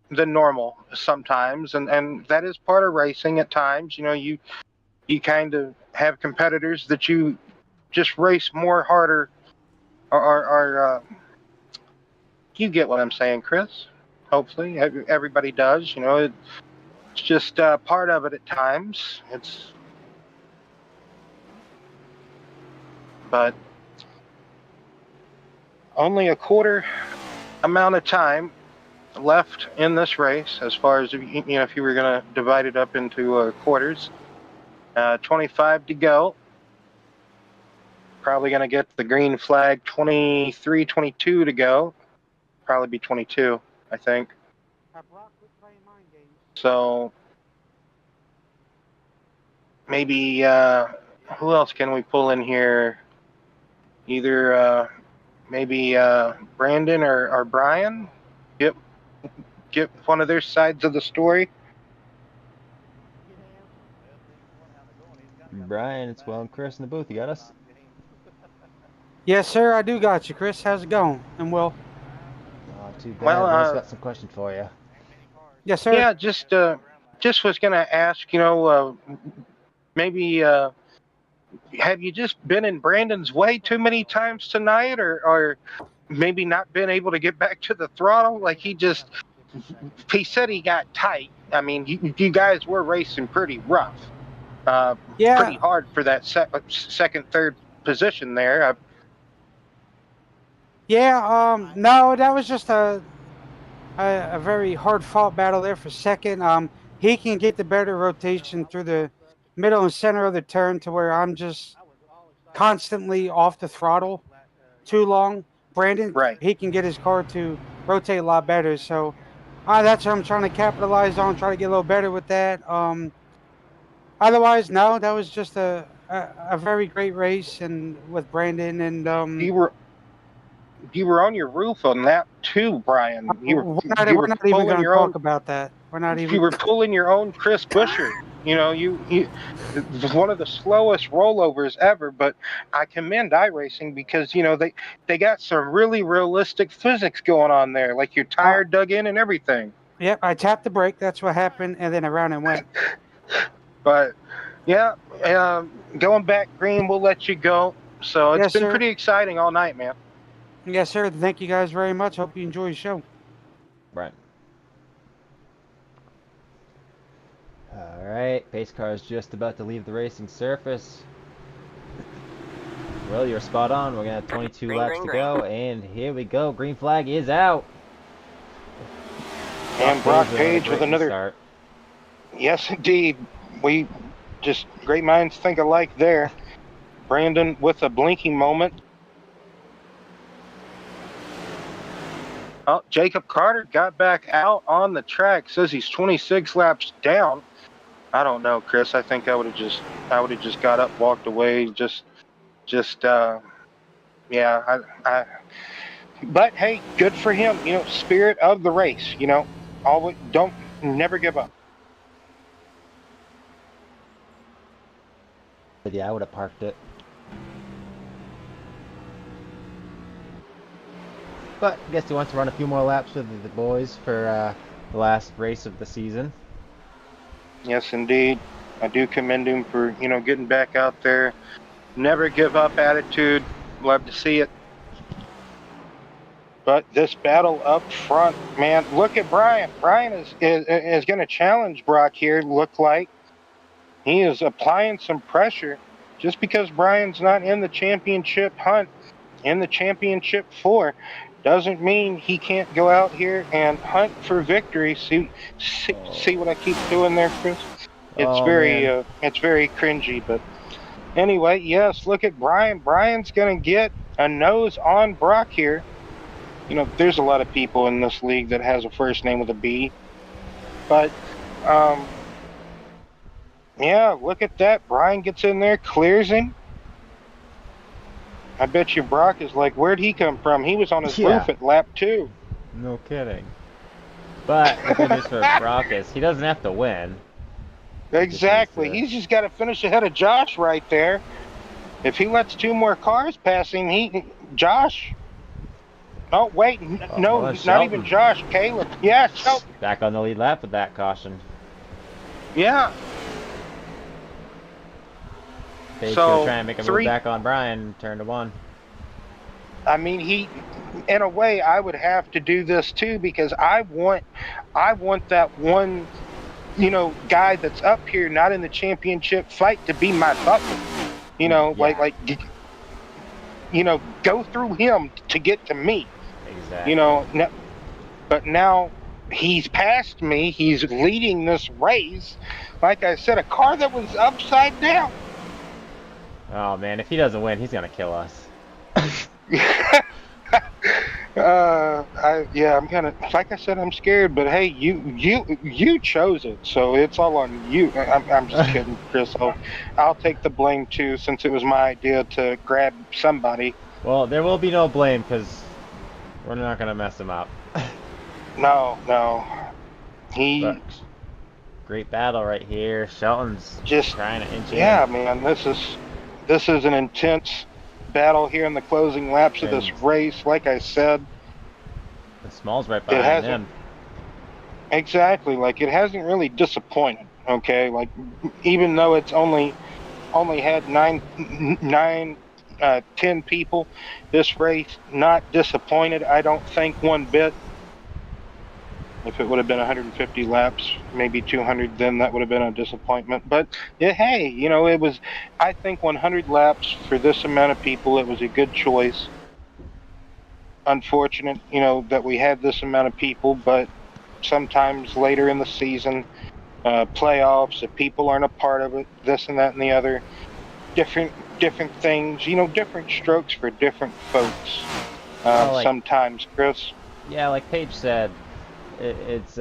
than normal sometimes, and that is part of racing at times. You kind of have competitors that you just race more harder, or you get what I'm saying, Chris. Hopefully everybody does. It's just part of it at times. But only a quarter amount of time left in this race, as far as if you were going to divide it up into quarters. 25 to go. Probably going to get the green flag. 23, 22 to go. Probably be 22, I think. Brock, quit playing mind games. So maybe who else can we pull in here? Either maybe Brandon or Brian. Get one of their sides of the story. Brian, it's Will and Chris in the booth. You got us? Yes, sir, I do got you, Chris. How's it going? And Will? Not too bad. Well, Will's got some questions for you. Yes, sir. Yeah, just was gonna ask, maybe have you just been in Brandon's way too many times tonight, or maybe not been able to get back to the throttle? Like he said he got tight. I mean, you guys were racing pretty rough, Yeah. pretty hard for that second, third position there. Yeah, no, that was just a very hard fought battle there for second. He can get the better rotation through the middle and center of the turn to where I'm just constantly off the throttle too long. Brandon, Right. he can get his car to rotate a lot better. So that's what I'm trying to capitalize on, try to get a little better with that. Otherwise, no, that was just a very great race and with Brandon and You were on your roof on that too, Brian. we're not even going to talk about that. We're not even. You were pulling your own Chris Buescher. You it was one of the slowest rollovers ever. But I commend iRacing because they got some really realistic physics going on there, like your tire dug in and everything. Yep, I tapped the brake. That's what happened, and then around and went. But yeah, going back green, we'll let you go. So it's been pretty exciting all night, man. Yes, sir. Thank you guys very much. Hope you enjoy the show. Right. All right, pace car is just about to leave the racing surface. Well, you're spot on. We're gonna have 22 laps to go, and here we go. Green flag is out. And Brock Page with another start. Yes, indeed. We just great minds think alike there. Brandon with a blinking moment. Oh, Jacob Carter got back out on the track. Says he's 26 laps down. I don't know, Chris. I think I would have just got up, walked away. Yeah. But hey, good for him. Spirit of the race. Always never give up. But yeah, I would have parked it. But I guess he wants to run a few more laps with the boys for the last race of the season. Yes, indeed. I do commend him for, getting back out there. Never give up attitude. Love to see it. But this battle up front, man, look at Brian. Brian is going to challenge Brock here, look like. He is applying some pressure. Just because Brian's not in the championship hunt, in the championship 4, doesn't mean he can't go out here and hunt for victory. See what I keep doing there, Chris? It's it's very cringy, but anyway, yes, look at Brian. Brian's going to get a nose on Brock here. There's a lot of people in this league that has a first name with a B. But, yeah, look at that. Brian gets in there, clears him. I bet you Brock is like, where'd he come from? He was on his roof at lap 2. No kidding. But the good news for Brock is he doesn't have to win. Exactly. He's just got to finish ahead of Josh right there. If he lets 2 more cars pass him, Josh. Oh, wait. No, not even Josh. Caleb. Yeah, Shelton. Back on the lead lap with that caution. Yeah. Dave's gonna try and make a move back on Brian, turn to 1. I mean, in a way, I would have to do this too because I want that one, guy that's up here, not in the championship fight, to be my butler. Go through him to get to me. Exactly. But now he's passed me. He's leading this race. Like I said, a car that was upside down. Oh man, if he doesn't win, he's gonna kill us. I'm kind of, like I said, I'm scared. But hey, you chose it, so it's all on you. I'm just kidding, Chris. I'll take the blame too, since it was my idea to grab somebody. Well, there will be no blame because we're not gonna mess him up. No, But great battle right here. Shelton's just trying to inch yeah, in. man. This is an intense battle here in the closing laps of this race. Like I said, The Small's right behind him. Exactly. Like, it hasn't really disappointed. Okay, like, even though it's only had 10 people, this race not disappointed. I don't think one bit. If it would have been 150 laps, maybe 200, then that would have been a disappointment. But yeah, hey, it was. I think 100 laps for this amount of people, it was a good choice. Unfortunate, that we had this amount of people, but sometimes later in the season, playoffs, if people aren't a part of it, this and that and the other, different things, different strokes for different folks. Sometimes, Chris. Yeah, like Paige said, it's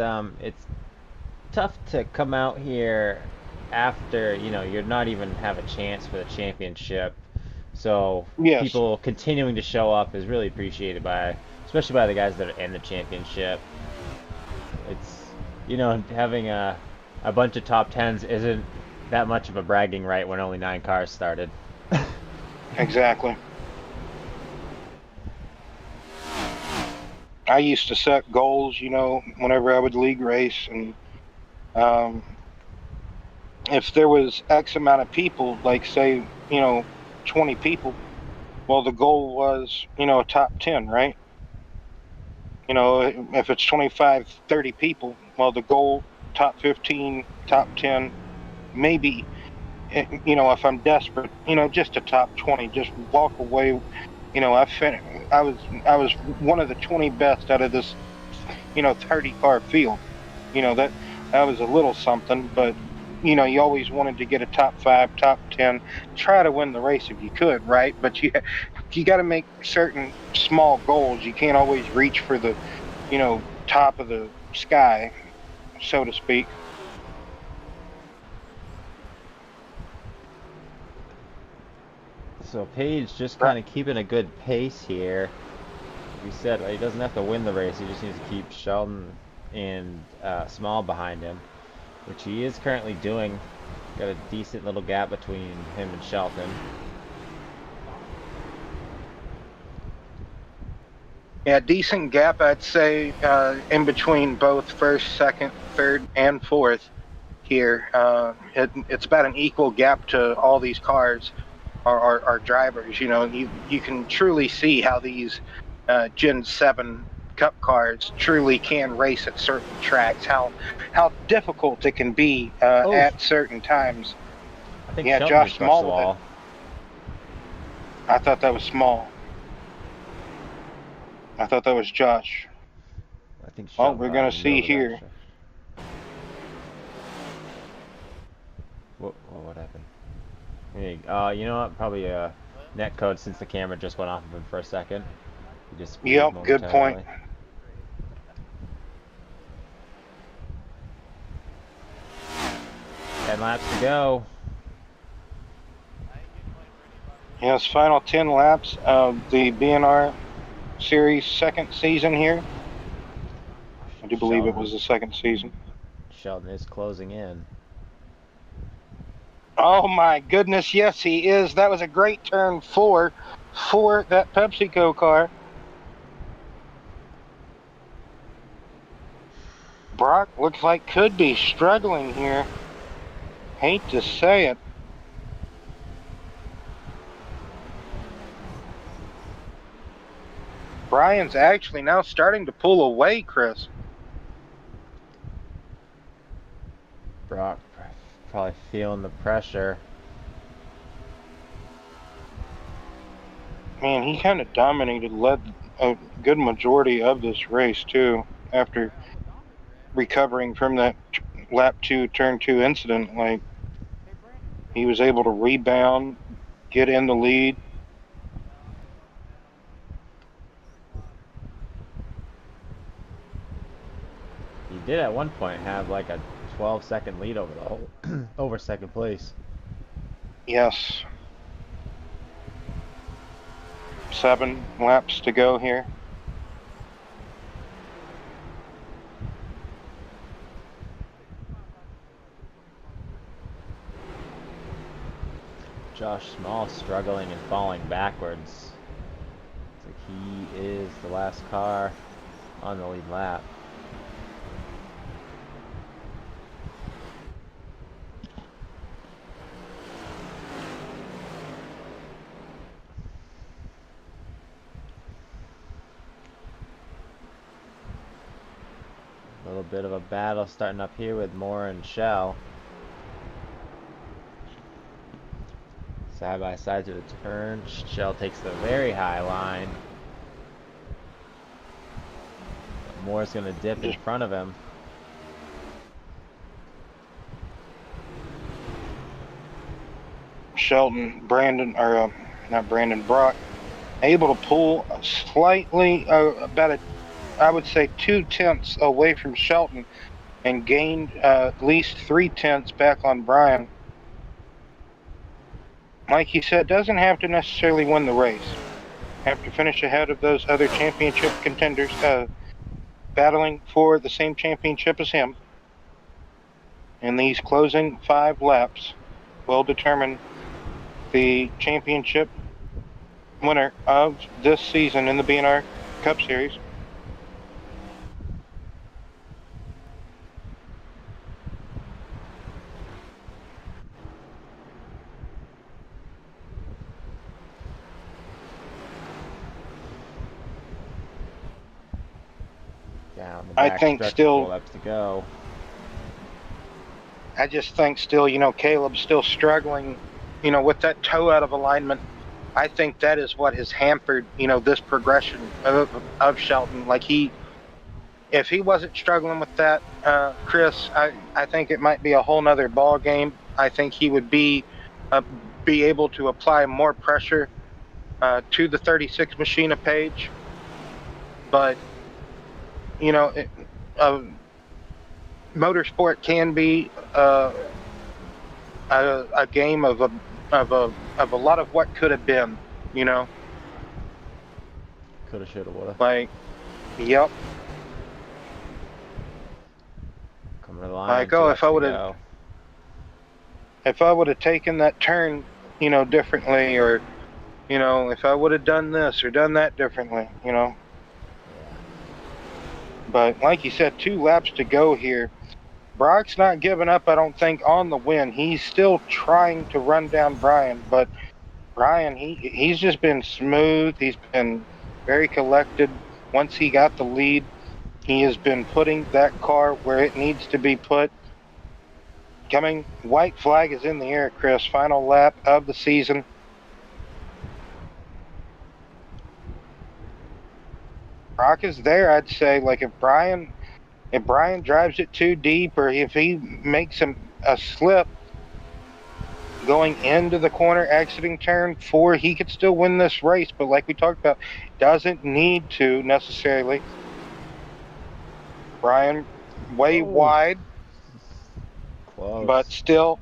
tough to come out here after you're not even have a chance for the championship. So yes. People continuing to show up is really appreciated especially by the guys that are in the championship. It's having a bunch of top 10s isn't that much of a bragging right when only 9 cars started. Exactly. I used to set goals, whenever I would league race, and if there was X amount of people, like say, 20 people, well, the goal was, a top 10, right? If it's 25, 30 people, well, the goal, top 15, top 10, maybe, if I'm desperate, just a top 20, just walk away. I was one of the 20 best out of this, 30 car field. That was a little something, but you always wanted to get a top 5, top 10, try to win the race if you could, right? But you got to make certain small goals. You can't always reach for the, top of the sky, so to speak. So Paige just kind of keeping a good pace here. We said he doesn't have to win the race, he just needs to keep Shelton and Small behind him, which he is currently doing. Got a decent little gap between him and Shelton. Yeah, decent gap, I'd say, in between both first, second, third, and fourth here. It's about an equal gap to all these cars. Our drivers, you can truly see how these Gen 7 Cup cars truly can race at certain tracks, how difficult it can be at certain times. I think yeah, Shelton Josh Small with it. I thought that was Small. I thought that was Josh. I think Shelton, we're going to see here. What happened? Hey, you know what? Probably a net code since the camera just went off of him for a second. He just yep, good point. 10 laps to go. Yes, final 10 laps of the BNR Series second season here. I do believe it was the second season. Sheldon is closing in. Oh my goodness, yes he is. That was a great turn for that PepsiCo car. Brock looks like could be struggling here. Hate to say it. Brian's actually now starting to pull away, Chris. Brock probably feeling the pressure. Man, he kind of dominated, led a good majority of this race too. After recovering from that lap 2, turn 2 incident. Like, he was able to rebound, get in the lead. He did at one point have like a 12-second lead over the whole over second place. Yes. 7 laps to go here. Josh Small struggling and falling backwards. Looks like he is the last car on the lead lap. A little bit of a battle starting up here with Moore and Shell. Side by side to the turn. Shell takes the very high line. Moore's going to dip in front of him. Shelton, Brandon, or not Brandon, Brock, able to pull slightly, about I would say 2/10 away from Shelton, and gained at least 3/10 back on Brian. Like you said, doesn't have to necessarily win the race. Have to finish ahead of those other championship contenders battling for the same championship as him. And these closing 5 laps will determine the championship winner of this season in the BNR Cup Series. Down the back I think stretch, still 4 laps to go. I just think still, Caleb's still struggling, with that toe out of alignment. I think that is what has hampered, this progression of Shelton. Like, if he wasn't struggling with that, Chris, I think it might be a whole nother ball game. I think he would be able to apply more pressure to the 36 machine of Page. But, motorsport can be a game of a lot of what could have been, Coulda, shoulda, woulda. Like, yep. Coming to the line. Like, if I would have taken that turn, differently, or, if I would have done this or done that differently, Yeah. But like you said, 2 laps to go here. Brock's not giving up, I don't think, on the win. He's still trying to run down Brian, but Brian, he's just been smooth. He's been very collected. Once he got the lead, he has been putting that car where it needs to be put. White flag is in the air, Chris. Final lap of the season. Brock is there, I'd say. Like, if Brian drives it too deep, or if he makes a slip going into the corner, exiting turn 4, he could still win this race. But like we talked about, doesn't need to necessarily. Brian way wide. Close. But still,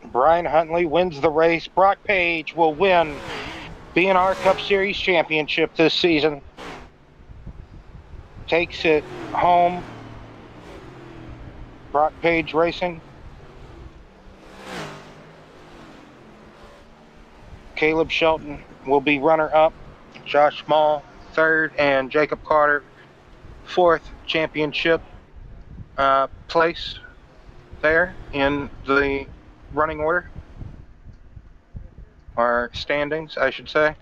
Brian Huntley wins the race. Brock Page will win BNR Cup Series championship this season. Takes it home. Brock Page Racing. Caleb Shelton will be runner-up. Josh Small, 3rd, and Jacob Carter, 4th championship place there in the running order, or standings, I should say.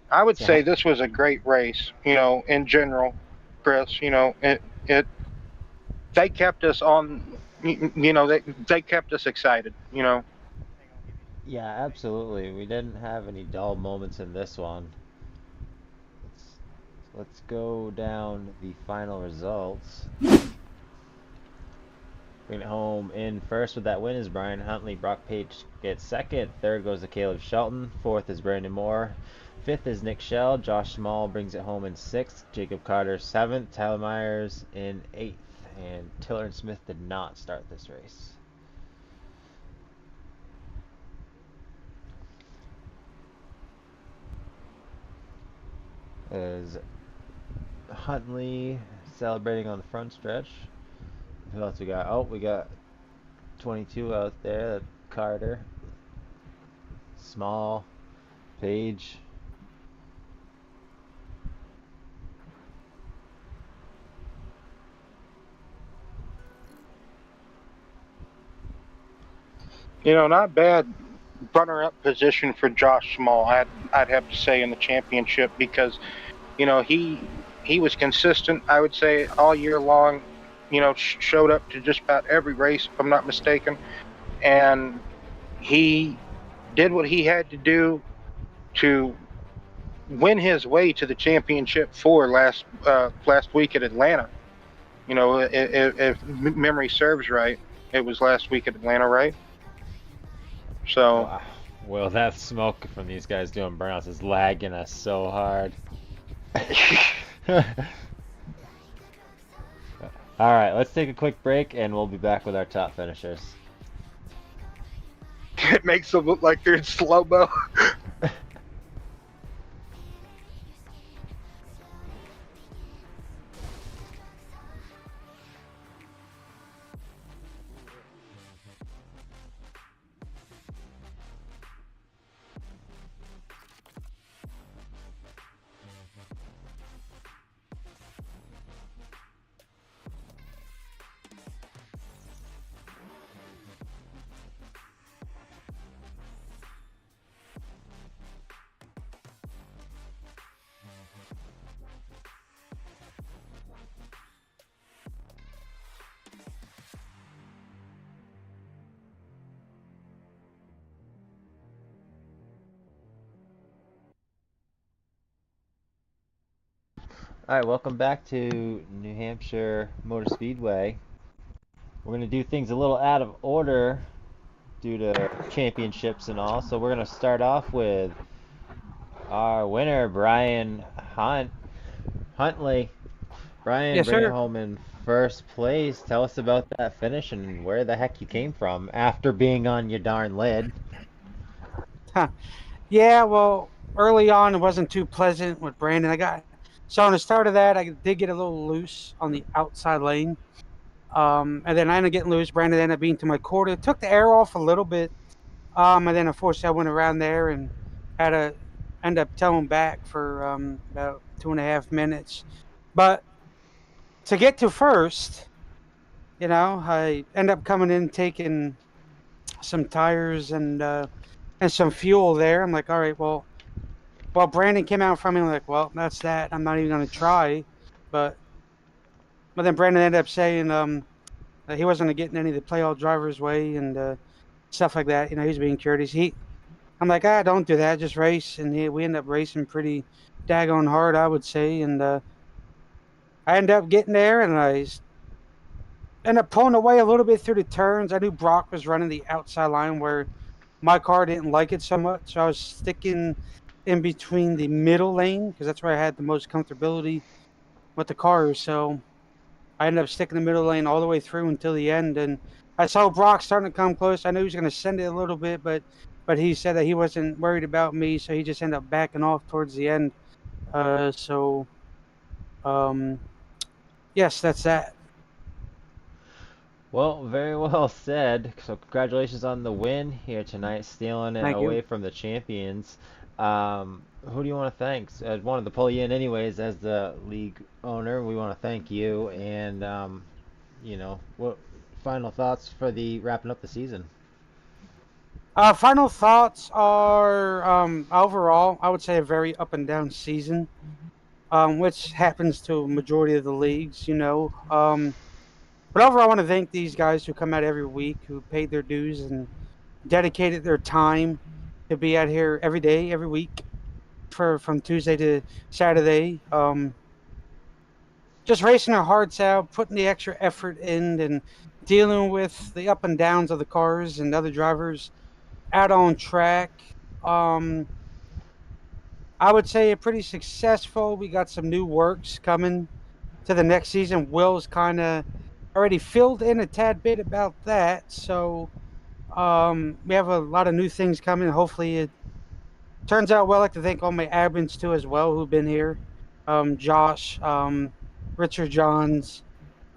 I would say this was a great race, in general, Chris. They kept us on, they kept us excited, Yeah, absolutely. We didn't have any dull moments in this one. let's go down the final results. Bring it home in first with that win is Brian Huntley. Brock Page gets second. Third goes to Caleb Shelton. Fourth is Brandon Moore. Fifth is Nick Shell. Josh Small brings it home in sixth. Jacob Carter seventh. Tyler Myers in eighth. And Tiller and Smith did not start this race. As Huntley celebrating on the front stretch. Who else we got? Oh, we got 22 out there. Carter, Small, Page. You know, not bad runner-up position for Josh Small. I'd have to say in the championship because, you know, he was consistent. I would say all year long. You know, showed up to just about every race, if I'm not mistaken, and he did what he had to do to win his way to the championship for last week at Atlanta. You know, if memory serves right, it was last week at Atlanta, right? So, Wow. Well, that smoke from these guys doing burnouts is lagging us so hard. All right, let's take a quick break and we'll be back with our top finishers. it makes them look like they're in slow-mo. All right, welcome back to New Hampshire Motor Speedway. We're going to do things a little out of order due to championships and all. So we're going to start off with our winner, Brian Huntley. Brian, Yes, bring it sir. home in first place. Tell us about that finish and where the heck you came from after being on your darn lid. Yeah, well, early on it wasn't too pleasant with Brandon. So on the start of that, I did get a little loose on the outside lane. And then I ended up getting loose. Brandon ended up being to my quarter. It took the air off a little bit. And then unfortunately I went around there and had to end up towing back for about 2.5 minutes. But to get to first, you know, I end up coming in taking some tires and some fuel there. I'm like, all right, well, Brandon came out from me. I'm like, well, that's that. I'm not even going to try. But then Brandon ended up saying that he wasn't getting any of the playoff drivers' way and stuff like that. You know, he's being courteous. I'm like, don't do that. Just race. And we ended up racing pretty daggone hard, I would say. And I ended up getting there and I ended up pulling away a little bit through the turns. I knew Brock was running the outside line where my car didn't like it so much. So I was sticking in between the middle lane because that's where I had the most comfortability with the car. So I ended up sticking the middle lane all the way through until the end. And I saw Brock starting to come close. I knew he was going to send it a little bit, but he said that he wasn't worried about me. So he just ended up backing off towards the end. Yes, that's that. Well, very well said. So congratulations on the win here tonight, stealing it Thank you. away from the champions. Who do you want to thank? I wanted to pull you in anyways as the league owner. We want to thank you and you know, what final thoughts for the wrapping up the season? Final thoughts are overall, I would say a very up and down season, which happens to a majority of the leagues, you know. But overall, I want to thank these guys who come out every week, who paid their dues and dedicated their time to be out here every day, every week, from Tuesday to Saturday. just racing their hearts out, putting the extra effort in, and dealing with the up and downs of the cars and other drivers out on track. I would say pretty successful. We got some new works coming to the next season. Will's kind of already filled in a tad bit about that. So we have a lot of new things coming. Hopefully it turns out well. I like to thank all my admins too as well who've been here. Josh, Richard Johns,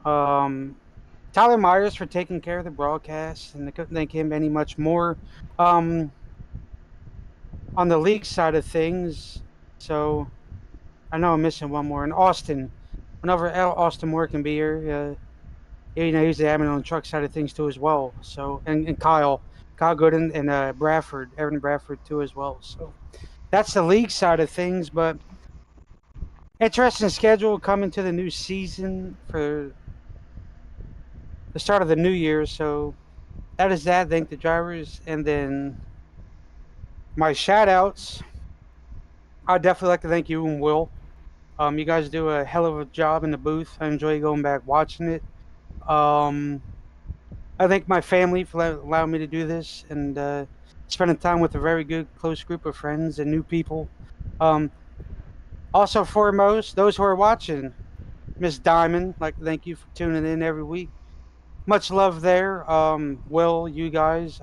Tyler Myers for taking care of the broadcast, and I couldn't thank him any much more. On the league side of things, so I know I'm missing one more. And Austin, whenever Austin Moore can be here, he's the admin on the truck side of things too as well. So and Kyle Gooden and Bradford, Aaron Bradford too as well. So that's the league side of things. But interesting schedule coming to the new season for the start of the new year. So that is that. Thank the drivers, and then my shout outs. I'd definitely like to thank you and Will. You guys do a hell of a job in the booth. I enjoy going back watching it. I thank my family for allowing me to do this and spending time with a very good, close group of friends and new people. Um, Also, foremost, those who are watching, Miss Diamond, like to thank you for tuning in every week. Much love there. Will, you guys,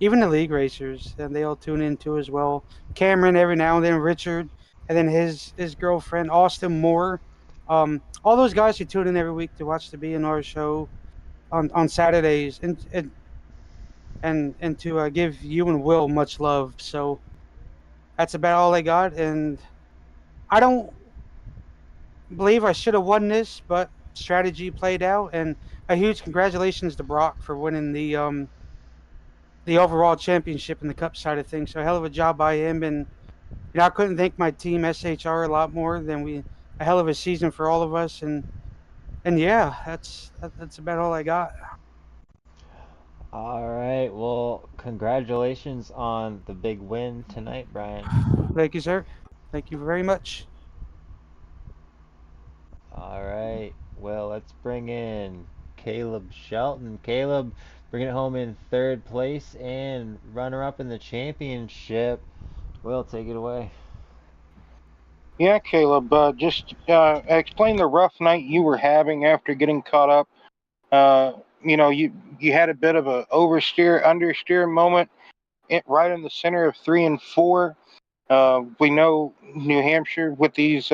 even the league racers, and they all tune in too as well. Cameron every now and then, Richard, and then his girlfriend Austin Moore. All those guys who tune in every week to watch the BNR show on Saturdays, and to give you and Will much love. So that's about all I got, and I don't believe I should have won this, but strategy played out, and a huge congratulations to Brock for winning the overall championship in the cup side of things. So a hell of a job by him, and I couldn't thank my team SHR a lot more than a hell of a season for all of us, and yeah, that's about all I got. All right. Well, congratulations on the big win tonight, Brian. Thank you, sir. Thank you very much. All right. Well, let's bring in Caleb Shelton. Caleb bringing it home in third place and runner-up in the championship. Will, take it away. Yeah, Caleb, just explain the rough night you were having after getting caught up. You had a bit of a oversteer, understeer moment right in the center of 3 and 4. We know New Hampshire with these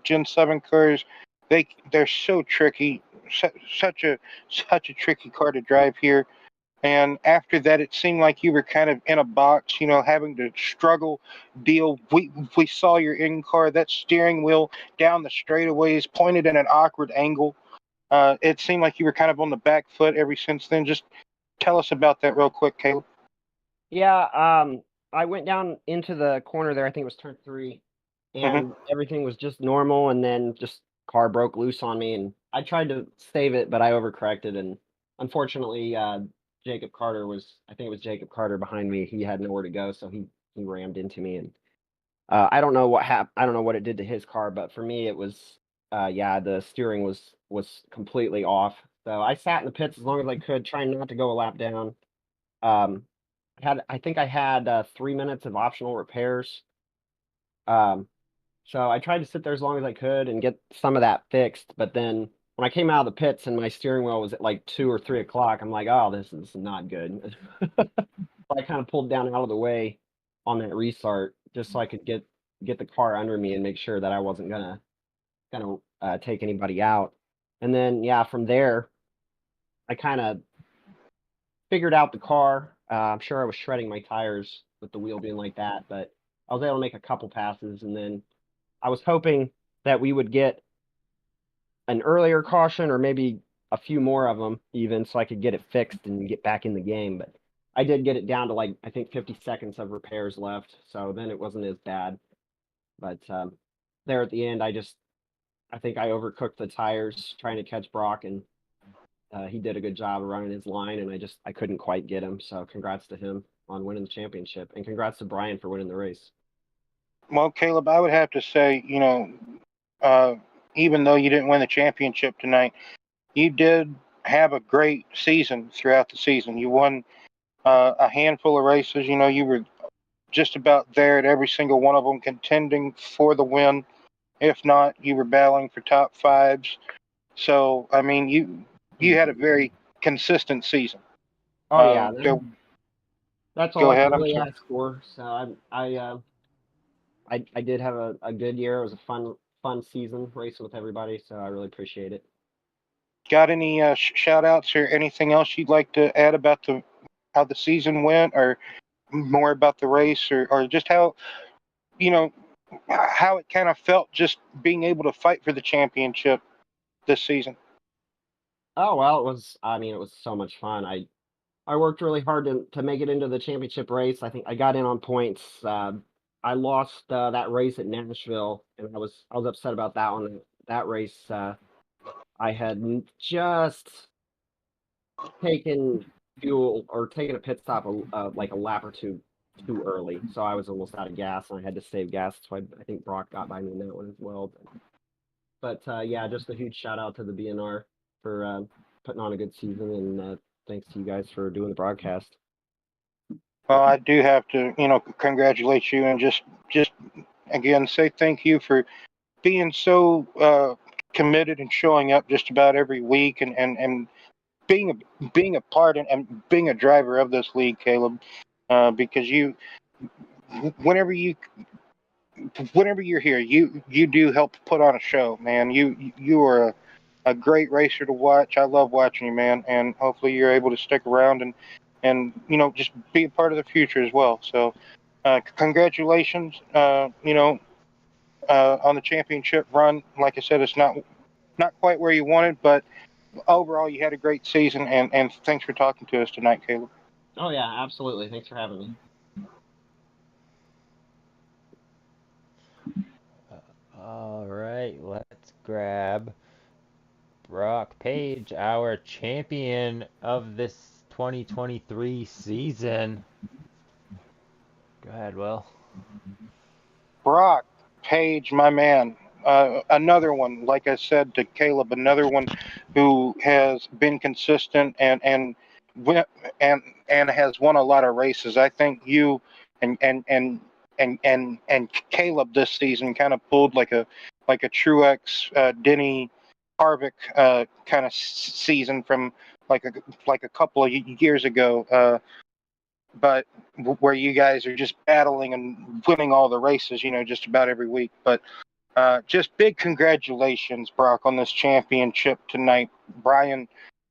Gen 7 cars, they're so tricky, such a tricky car to drive here. And after that, it seemed like you were kind of in a box, having to struggle, deal. We saw your in car, that steering wheel down the straightaways, pointed at an awkward angle. It seemed like you were kind of on the back foot ever since then. Just tell us about that real quick, Caleb. Yeah, I went down into the corner there. I think it was turn 3, and everything was just normal. And then just car broke loose on me, and I tried to save it, but I overcorrected. And unfortunately, Jacob Carter I think it was Jacob Carter behind me. He had nowhere to go, so he rammed into me. And I don't know what happened. I don't know what it did to his car, but for me, it was the steering was completely off. So I sat in the pits as long as I could, trying not to go a lap down. I think I had 3 minutes of optional repairs. So I tried to sit there as long as I could and get some of that fixed. But then when I came out of the pits and my steering wheel was at like 2 or 3 o'clock, I'm like, oh, this is not good. So I kind of pulled down out of the way on that restart just so I could get the car under me and make sure that I wasn't gonna take anybody out. And then from there, I kind of figured out the car. I'm sure I was shredding my tires with the wheel being like that, but I was able to make a couple passes, and then I was hoping that we would get an earlier caution or maybe a few more of them even, so I could get it fixed and get back in the game. But I did get it down to I think 50 seconds of repairs left, so then it wasn't as bad. But there at the end, I think I overcooked the tires trying to catch Brock, and he did a good job of running his line, and I couldn't quite get him. So congrats to him on winning the championship, and congrats to Brian for winning the race. Well, Caleb, I would have to say, even though you didn't win the championship tonight, you did have a great season throughout the season. You won a handful of races. You know, you were just about there at every single one of them, contending for the win. If not, you were battling for top fives. So, I mean, you had a very consistent season. Oh yeah, that's all Go I ahead. can I'm really sorry. ask for. So I did have a good year. It was a fun season racing with everybody. So I really appreciate it. Got any shout outs or anything else you'd like to add about how the season went, or more about the race, or just how, you know, how it kind of felt just being able to fight for the championship this season? Oh well, it was. I mean, it was so much fun. I worked really hard to make it into the championship race. I think I got in on points. I lost that race at Nashville, and I was upset about that one. That race, I had just taken fuel or taken a pit stop like a lap or two too early, so I was almost out of gas, and I had to save gas. So I think Brock got by me in that one as well. But yeah, just a huge shout out to the BNR for putting on a good season, and thanks to you guys for doing the broadcast. Well, I do have to, congratulate you and just again say thank you for being so committed and showing up just about every week, and being a part and being a driver of this league, Caleb, because whenever you whenever you're here, you do help put on a show, man. You are a great racer to watch. I love watching you, man, and hopefully you're able to stick around and just be a part of the future as well. So, congratulations, on the championship run. Like I said, it's not quite where you wanted, but overall you had a great season, and thanks for talking to us tonight, Caleb. Oh yeah, absolutely. Thanks for having me. All right, let's grab Brock Page, our champion of this 2023 season. Go ahead, Will. Brock Page, my man. Another one, like I said to Caleb, another one who has been consistent and has won a lot of races. I think you and Caleb this season kind of pulled like a Truex, Denny Harvick kind of season from like a couple of years ago. But where you guys are just battling and winning all the races, just about every week. But just big congratulations, Brock, on this championship tonight. Brian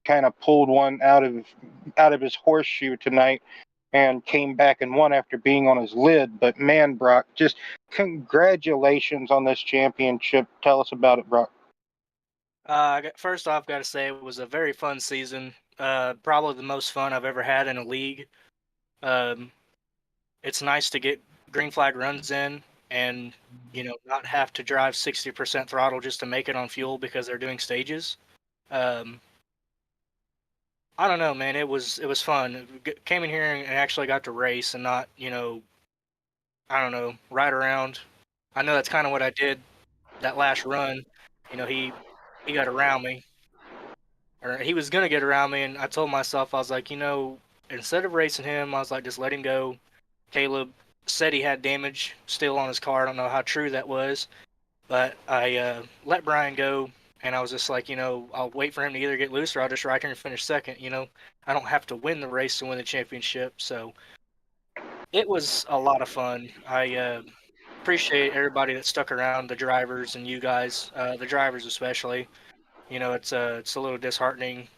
kind of pulled one out of his horseshoe tonight and came back and won after being on his lid. But man, Brock, just congratulations on this championship. Tell us about it, Brock. First off, got to say it was a very fun season. Probably the most fun I've ever had in a league. It's nice to get green flag runs in and not have to drive 60% throttle just to make it on fuel because they're doing stages. I don't know, man. It was fun. Came in here and actually got to race and not I don't know, ride around. I know that's kind of what I did that last run. He got around me, or he was gonna get around me, and I told myself, I was like, instead of racing him, I was like, just let him go. Caleb said he had damage still on his car. I don't know how true that was, but I let Brian go, and I was just like, I'll wait for him to either get loose or I'll just ride here and finish second. I don't have to win the race to win the championship, so it was a lot of fun. I appreciate everybody that stuck around, the drivers and you guys, the drivers especially. It's a little disheartening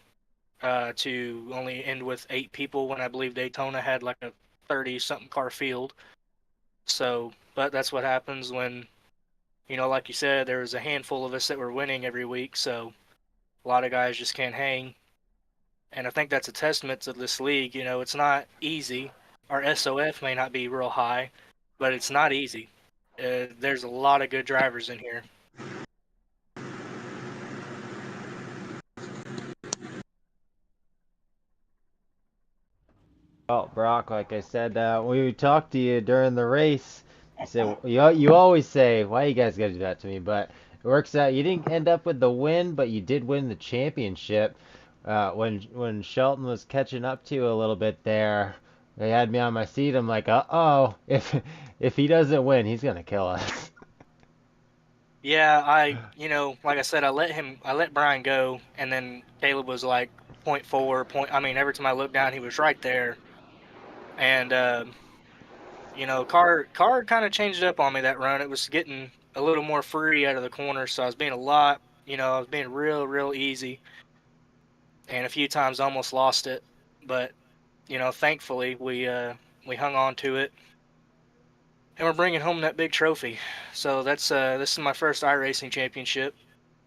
to only end with 8 people when I believe Daytona had like a 30-something car field. So, but that's what happens when, like you said, there was a handful of us that were winning every week. So a lot of guys just can't hang. And I think that's a testament to this league. It's not easy. Our SOF may not be real high, but it's not easy. There's a lot of good drivers in here. Oh, Brock, like I said, when we talked to you during the race, you said you always say, "Why you guys gotta do that to me?" But works out. You didn't end up with the win, but you did win the championship. When Shelton was catching up to you a little bit there, they had me on my seat. I'm like, uh-oh, if he doesn't win, he's gonna kill us. Yeah, like I said, I let Brian go, and then Caleb was like .4 point. I mean, every time I looked down, he was right there, and car kind of changed up on me that run. It was getting a little more free out of the corner, so I was being I was being real easy, and a few times almost lost it, but thankfully we hung on to it. And we're bringing home that big trophy. So this is my first iRacing championship.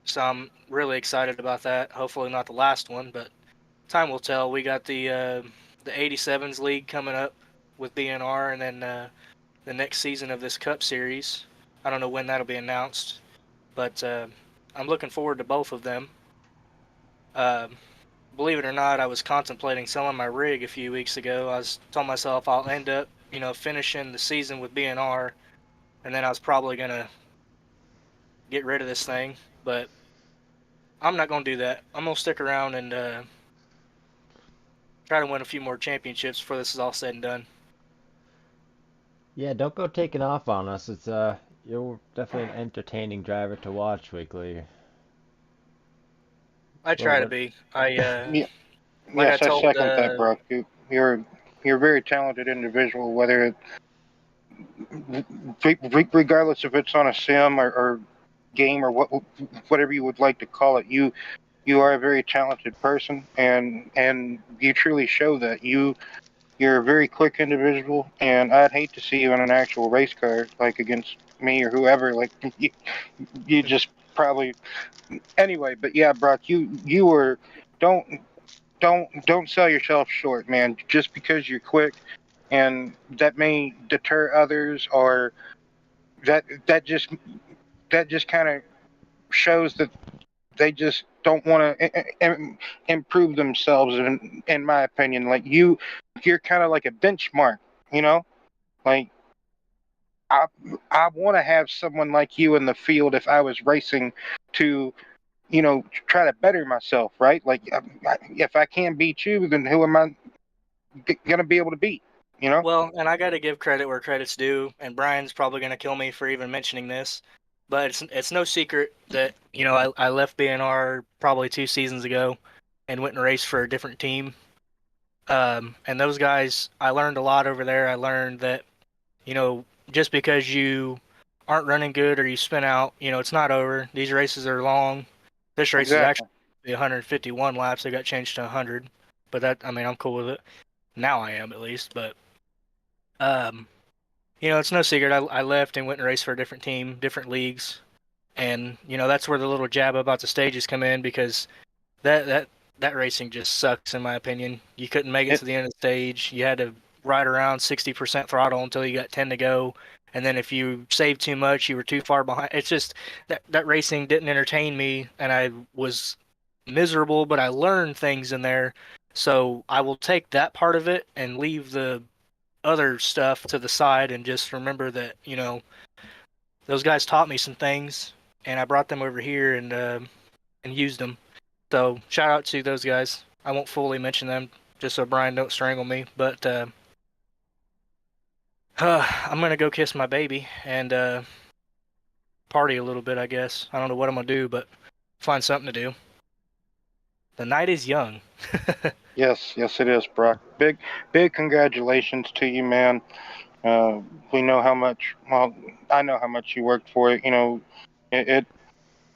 So I'm really excited about that. Hopefully not the last one, but time will tell. We got the 87s league coming up with BNR, and then the next season of this Cup Series. I don't know when that'll be announced, but I'm looking forward to both of them. Believe it or not, I was contemplating selling my rig a few weeks ago. I was told myself I'll end up, finishing the season with BNR, and then I was probably gonna get rid of this thing, but I'm not gonna do that. I'm gonna stick around and try to win a few more championships before this is all said and done. Yeah, don't go taking off on us. It's you're definitely an entertaining driver to watch weekly. I try to Well, be. Yeah, Like I yes, I told, second that, Brock. You're a very talented individual, whether regardless if it's on a sim or game or whatever you would like to call it. You are a very talented person, and you truly show that you're a very quick individual. And I'd hate to see you in an actual race car, like against me or whoever. Like you just probably anyway. But yeah, Brock, you were don't don't sell yourself short, man. Just because you're quick, and that may deter others, or that that just that just kind of shows that they just don't want to improve themselves. In my opinion, like you're kind of like a benchmark. You know, like I I want to have someone like you in the field if I was racing to try to better myself, right? Like if I can't beat you, then who am I gonna be able to beat? You know? well, and I got to give credit where credit's due, and Brian's probably gonna kill me for even mentioning this, but it's no secret that I left BNR probably 2 seasons ago and went and raced for a different team. And those guys, I learned a lot over there. I learned that just because you aren't running good or you spin out, it's not over. These races are long. This race is Exactly. actually 151 laps. It got changed to 100, but I mean, I'm cool with it. Now I am at least, but um, it's no secret. I left and went and raced for a different team, different leagues, and that's where the little jab about the stages come in, because that racing just sucks in my opinion. You couldn't make it to the end of the stage. You had to ride around 60% throttle until you got 10 to go, and then if you saved too much, you were too far behind. It's just that racing didn't entertain me, and I was miserable, but I learned things in there. So I will take that part of it and leave the other stuff to the side and just remember that, those guys taught me some things, and I brought them over here and used them. So shout out to those guys. I won't fully mention them just so Brian don't strangle me, but I'm gonna go kiss my baby and party a little bit, I guess. I don't know what I'm gonna do, but find something to do. The night is young. Yes, it is, Brock. Big congratulations to you, man. We know how much. Well, I know how much you worked for it. It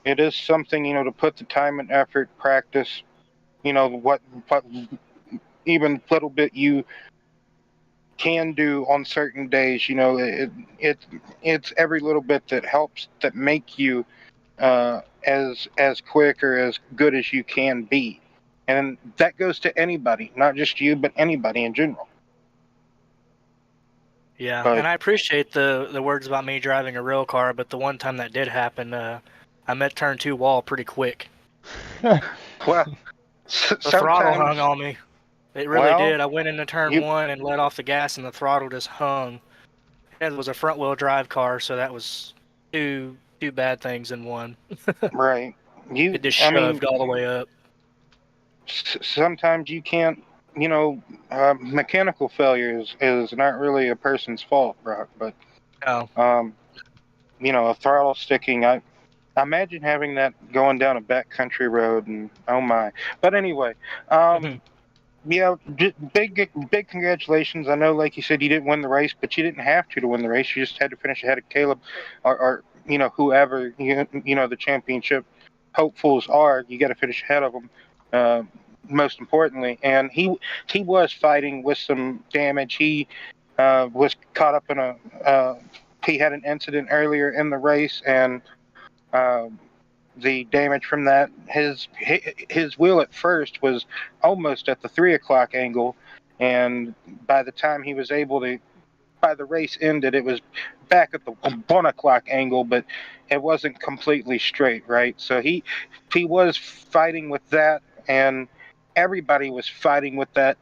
it is something to put the time and effort, practice. What even little bit you can do on certain days. It's every little bit that helps that make you as quick or as good as you can be, and that goes to anybody, not just you, but anybody in general. Yeah, But and I appreciate the words about me driving a real car, but the one time that did happen, I met turn 2 wall pretty quick. well, The throttle hung sometimes, on me. It really well, did. I went into turn you 1 and let off the gas, and the throttle just hung. It was a front wheel drive car, so that was too two bad things in one. Right. It just I shoved mean, all the way up. sometimes you can't, mechanical failure is not really a person's fault, Brock, but, No. a throttle sticking, I imagine having that going down a backcountry road, and oh my. But anyway, yeah, big congratulations. I know, like you said, you didn't win the race, but you didn't have to win the race. You just had to finish ahead of Caleb, or whoever the championship hopefuls are. You got to finish ahead of them. Most importantly, and he was fighting with some damage. He was caught up in he had an incident earlier in the race, and the damage from that, his wheel at first was almost at the 3 o'clock angle, and by the time he was able to, by the race ended, it was back at the 1 o'clock angle, but it wasn't completely straight, right? So he was fighting with that, and everybody was fighting with that.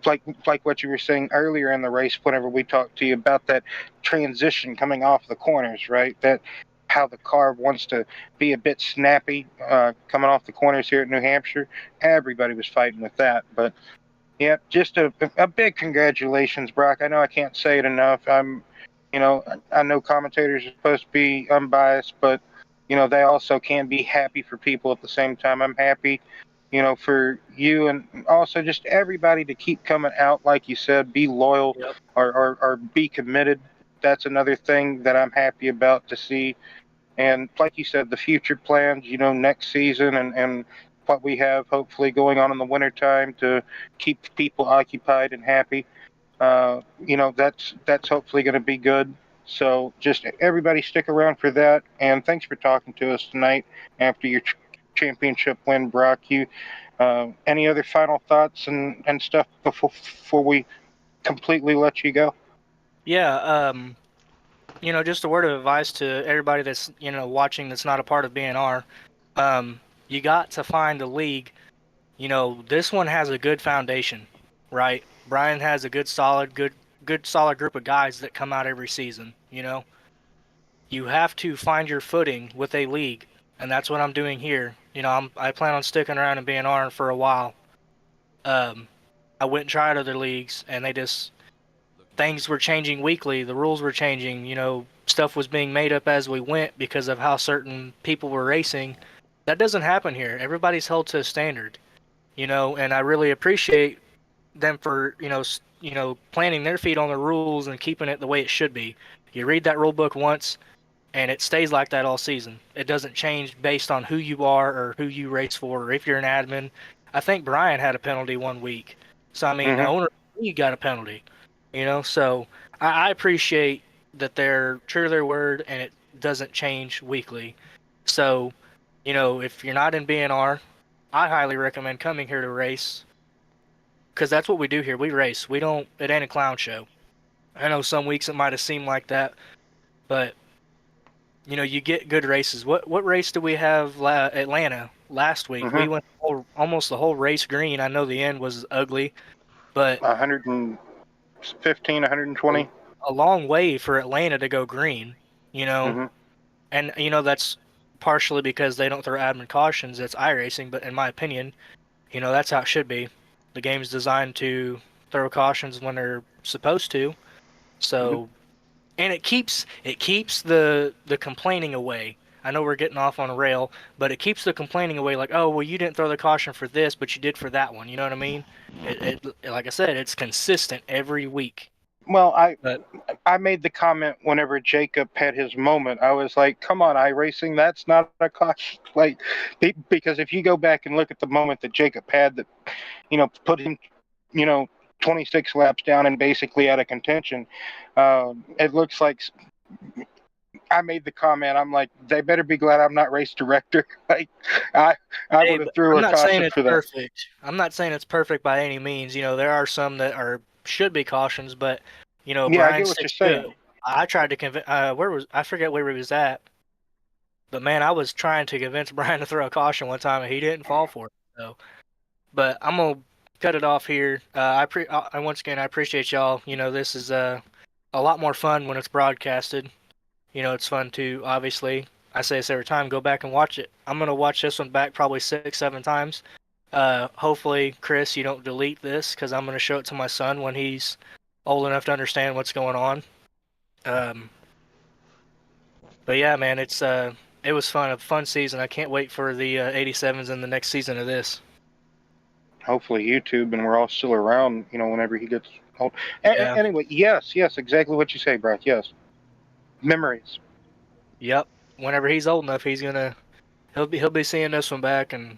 Like what you were saying earlier in the race, whenever we talked to you about that transition coming off the corners, right? That how the car wants to be a bit snappy coming off the corners here at New Hampshire. Everybody was fighting with that, but yeah, just a big congratulations, Brock. I know I can't say it enough. I know commentators are supposed to be unbiased, but they also can be happy for people at the same time. I'm happy, for you, and also just everybody to keep coming out, like you said, be loyal. Yep. or be committed. That's another thing that I'm happy about to see. And like you said, the future plans, next season, and what we have hopefully going on in the wintertime to keep people occupied and happy. That's hopefully going to be good. So just everybody stick around for that. And thanks for talking to us tonight after your championship win, Brock. Any other final thoughts and stuff before we completely let you go? Yeah. Just a word of advice to everybody that's watching that's not a part of BNR. You got to find a league. This one has a good foundation, right? Brian has a good solid group of guys that come out every season. You have to find your footing with a league, and that's what I'm doing here. I plan on sticking around in BNR for a while. I went and tried other leagues, and things were changing weekly. The rules were changing. Stuff was being made up as we went because of how certain people were racing. That doesn't happen here. Everybody's held to a standard, and I really appreciate them for, planting their feet on the rules and keeping it the way it should be. You read that rule book once, and it stays like that all season. It doesn't change based on who you are or who you race for or if you're an admin. I think Brian had a penalty one week. So, I mean, the owner got a penalty. So I appreciate that they're true to their word and it doesn't change weekly. So, if you're not in BNR, I highly recommend coming here to race because that's what we do here. We race. It ain't a clown show. I know some weeks it might have seemed like that, but you get good races. What race did we have? Atlanta last week. We went almost the whole race green. I know the end was ugly, but 115, 120. A long way for Atlanta to go green, and that's partially because they don't throw admin cautions. It's iRacing, but in my opinion, that's how it should be. The game's designed to throw cautions when they're supposed to, so and it keeps the complaining away. I know we're getting off on a rail, but it keeps the complaining away. Like, oh, well, you didn't throw the caution for this, but you did for that one. You know what I mean? It like I said, it's consistent every week. Well, I made the comment whenever Jacob had his moment. I was like, "Come on, iRacing, that's not a caution." Like, because if you go back and look at the moment that Jacob had, that put him, 26 laps down and basically out of contention, it looks like. I made the comment. I'm like, they better be glad I'm not race director. Like, I would have threw a caution for that. Perfect. I'm not saying it's perfect by any means. There are some that should be cautions, but yeah, Brian, I get what you're saying. I tried to convince. I forget where he was at, but man, I was trying to convince Brian to throw a caution one time, and he didn't fall for it. So, but I'm gonna cut it off here. Once again, I appreciate y'all. This is a lot more fun when it's broadcasted. It's fun to, obviously, I say this every time, go back and watch it. I'm going to watch this one back probably 6, 7 times. Hopefully, Chris, you don't delete this because I'm going to show it to my son when he's old enough to understand what's going on. But yeah, man, it was fun, a fun season. I can't wait for the 87s and the next season of this. Hopefully YouTube and we're all still around, whenever he gets old. Yeah. Anyway, yes, exactly what you say, Brad. Yes. Memories. Yep. Whenever he's old enough, he'll be seeing this one back, and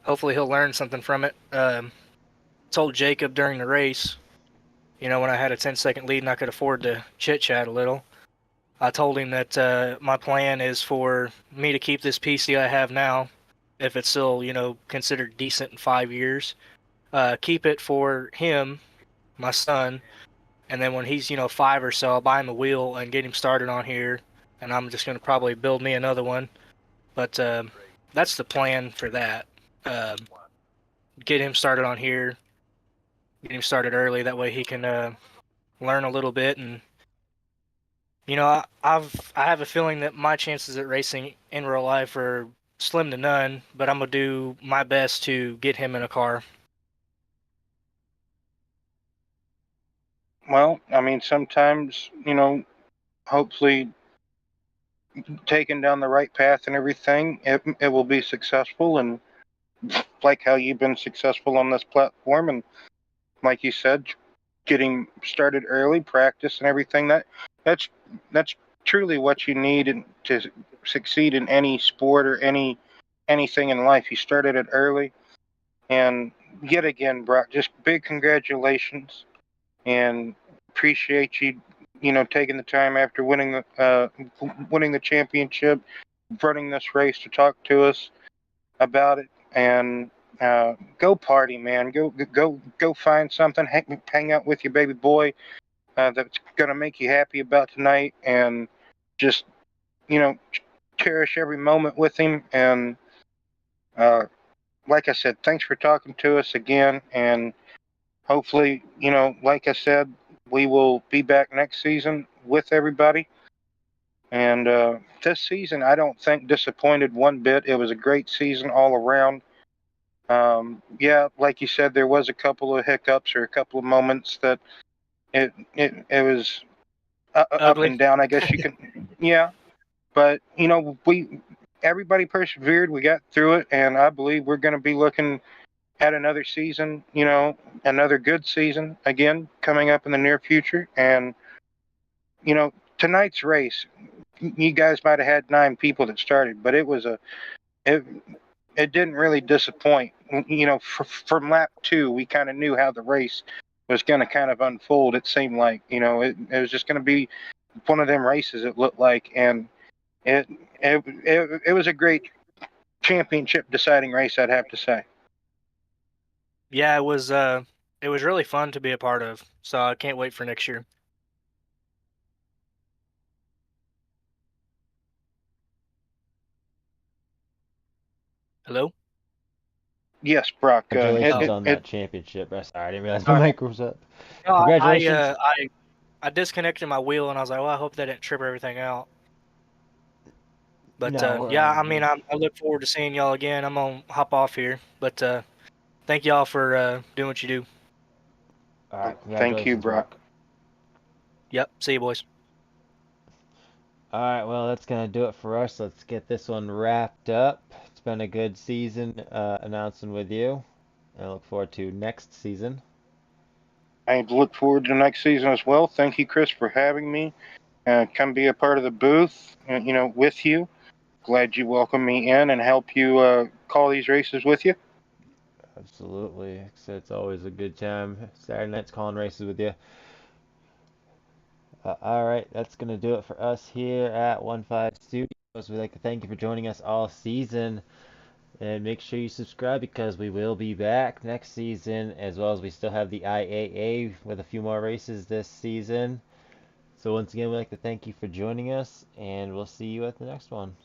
hopefully he'll learn something from it. Told Jacob during the race, when I had a 10-second lead and I could afford to chit chat a little. I told him that my plan is for me to keep this PC I have now, if it's still, considered decent in 5 years. Keep it for him, my son, and then when he's, 5 or so, I'll buy him a wheel and get him started on here, and I'm just going to probably build me another one. But that's the plan for that. Get him started on here, get him started early, that way he can learn a little bit. And I have a feeling that my chances at racing in real life are slim to none, but I'm gonna do my best to get him in a car. Well, I mean, sometimes, hopefully taking down the right path and everything, it will be successful. And like how you've been successful on this platform, and like you said, getting started early, practice and everything, that's truly what you need to succeed in any sport or anything in life. You started it early. And yet again, Brock, just big congratulations, and appreciate you, taking the time after winning the championship, running this race to talk to us about it. And go party, man. Go find something. Hang out with your baby boy that's gonna make you happy about tonight, and just cherish every moment with him. And like I said, thanks for talking to us again. And hopefully, like I said, we will be back next season with everybody. And this season, I don't think disappointed one bit. It was a great season all around. Yeah, like you said, there was a couple of hiccups or a couple of moments that it was up Ugly. and down, I guess you can. Yeah, but everybody persevered. We got through it, and I believe we're going to be looking at another season, another good season again coming up in the near future. And tonight's race, you guys might have had 9 people that started, but it it didn't really disappoint. From lap 2, we kind of knew how the race was going to kind of unfold. It seemed like it was just going to be one of them races. It looked like, and it was a great championship deciding race, I'd have to say. Yeah, it was really fun to be a part of. So I can't wait for next year. Hello? Yes, Brock. Congratulations on that championship. Sorry, I didn't realize my mic was up. No, Congratulations. I disconnected my wheel and I was like, well, I hope that didn't trip everything out. But No, yeah, I mean, I look forward to seeing y'all again. I'm gonna hop off here, but thank y'all for doing what you do. All right, thank you, Brock. Yep, see you, boys. All right, well, that's going to do it for us. Let's get this one wrapped up. It's been a good season announcing with you. I look forward to next season. I look forward to next season as well. Thank you, Chris, for having me. Come be a part of the booth, with you. Glad you welcomed me in and help you call these races with you. Absolutely. It's always a good time. Saturday nights calling races with you. All right, that's going to do it for us here at 15 Studios. We'd like to thank you for joining us all season. And make sure you subscribe because we will be back next season, as well as we still have the IAA with a few more races this season. So once again, we'd like to thank you for joining us, and we'll see you at the next one.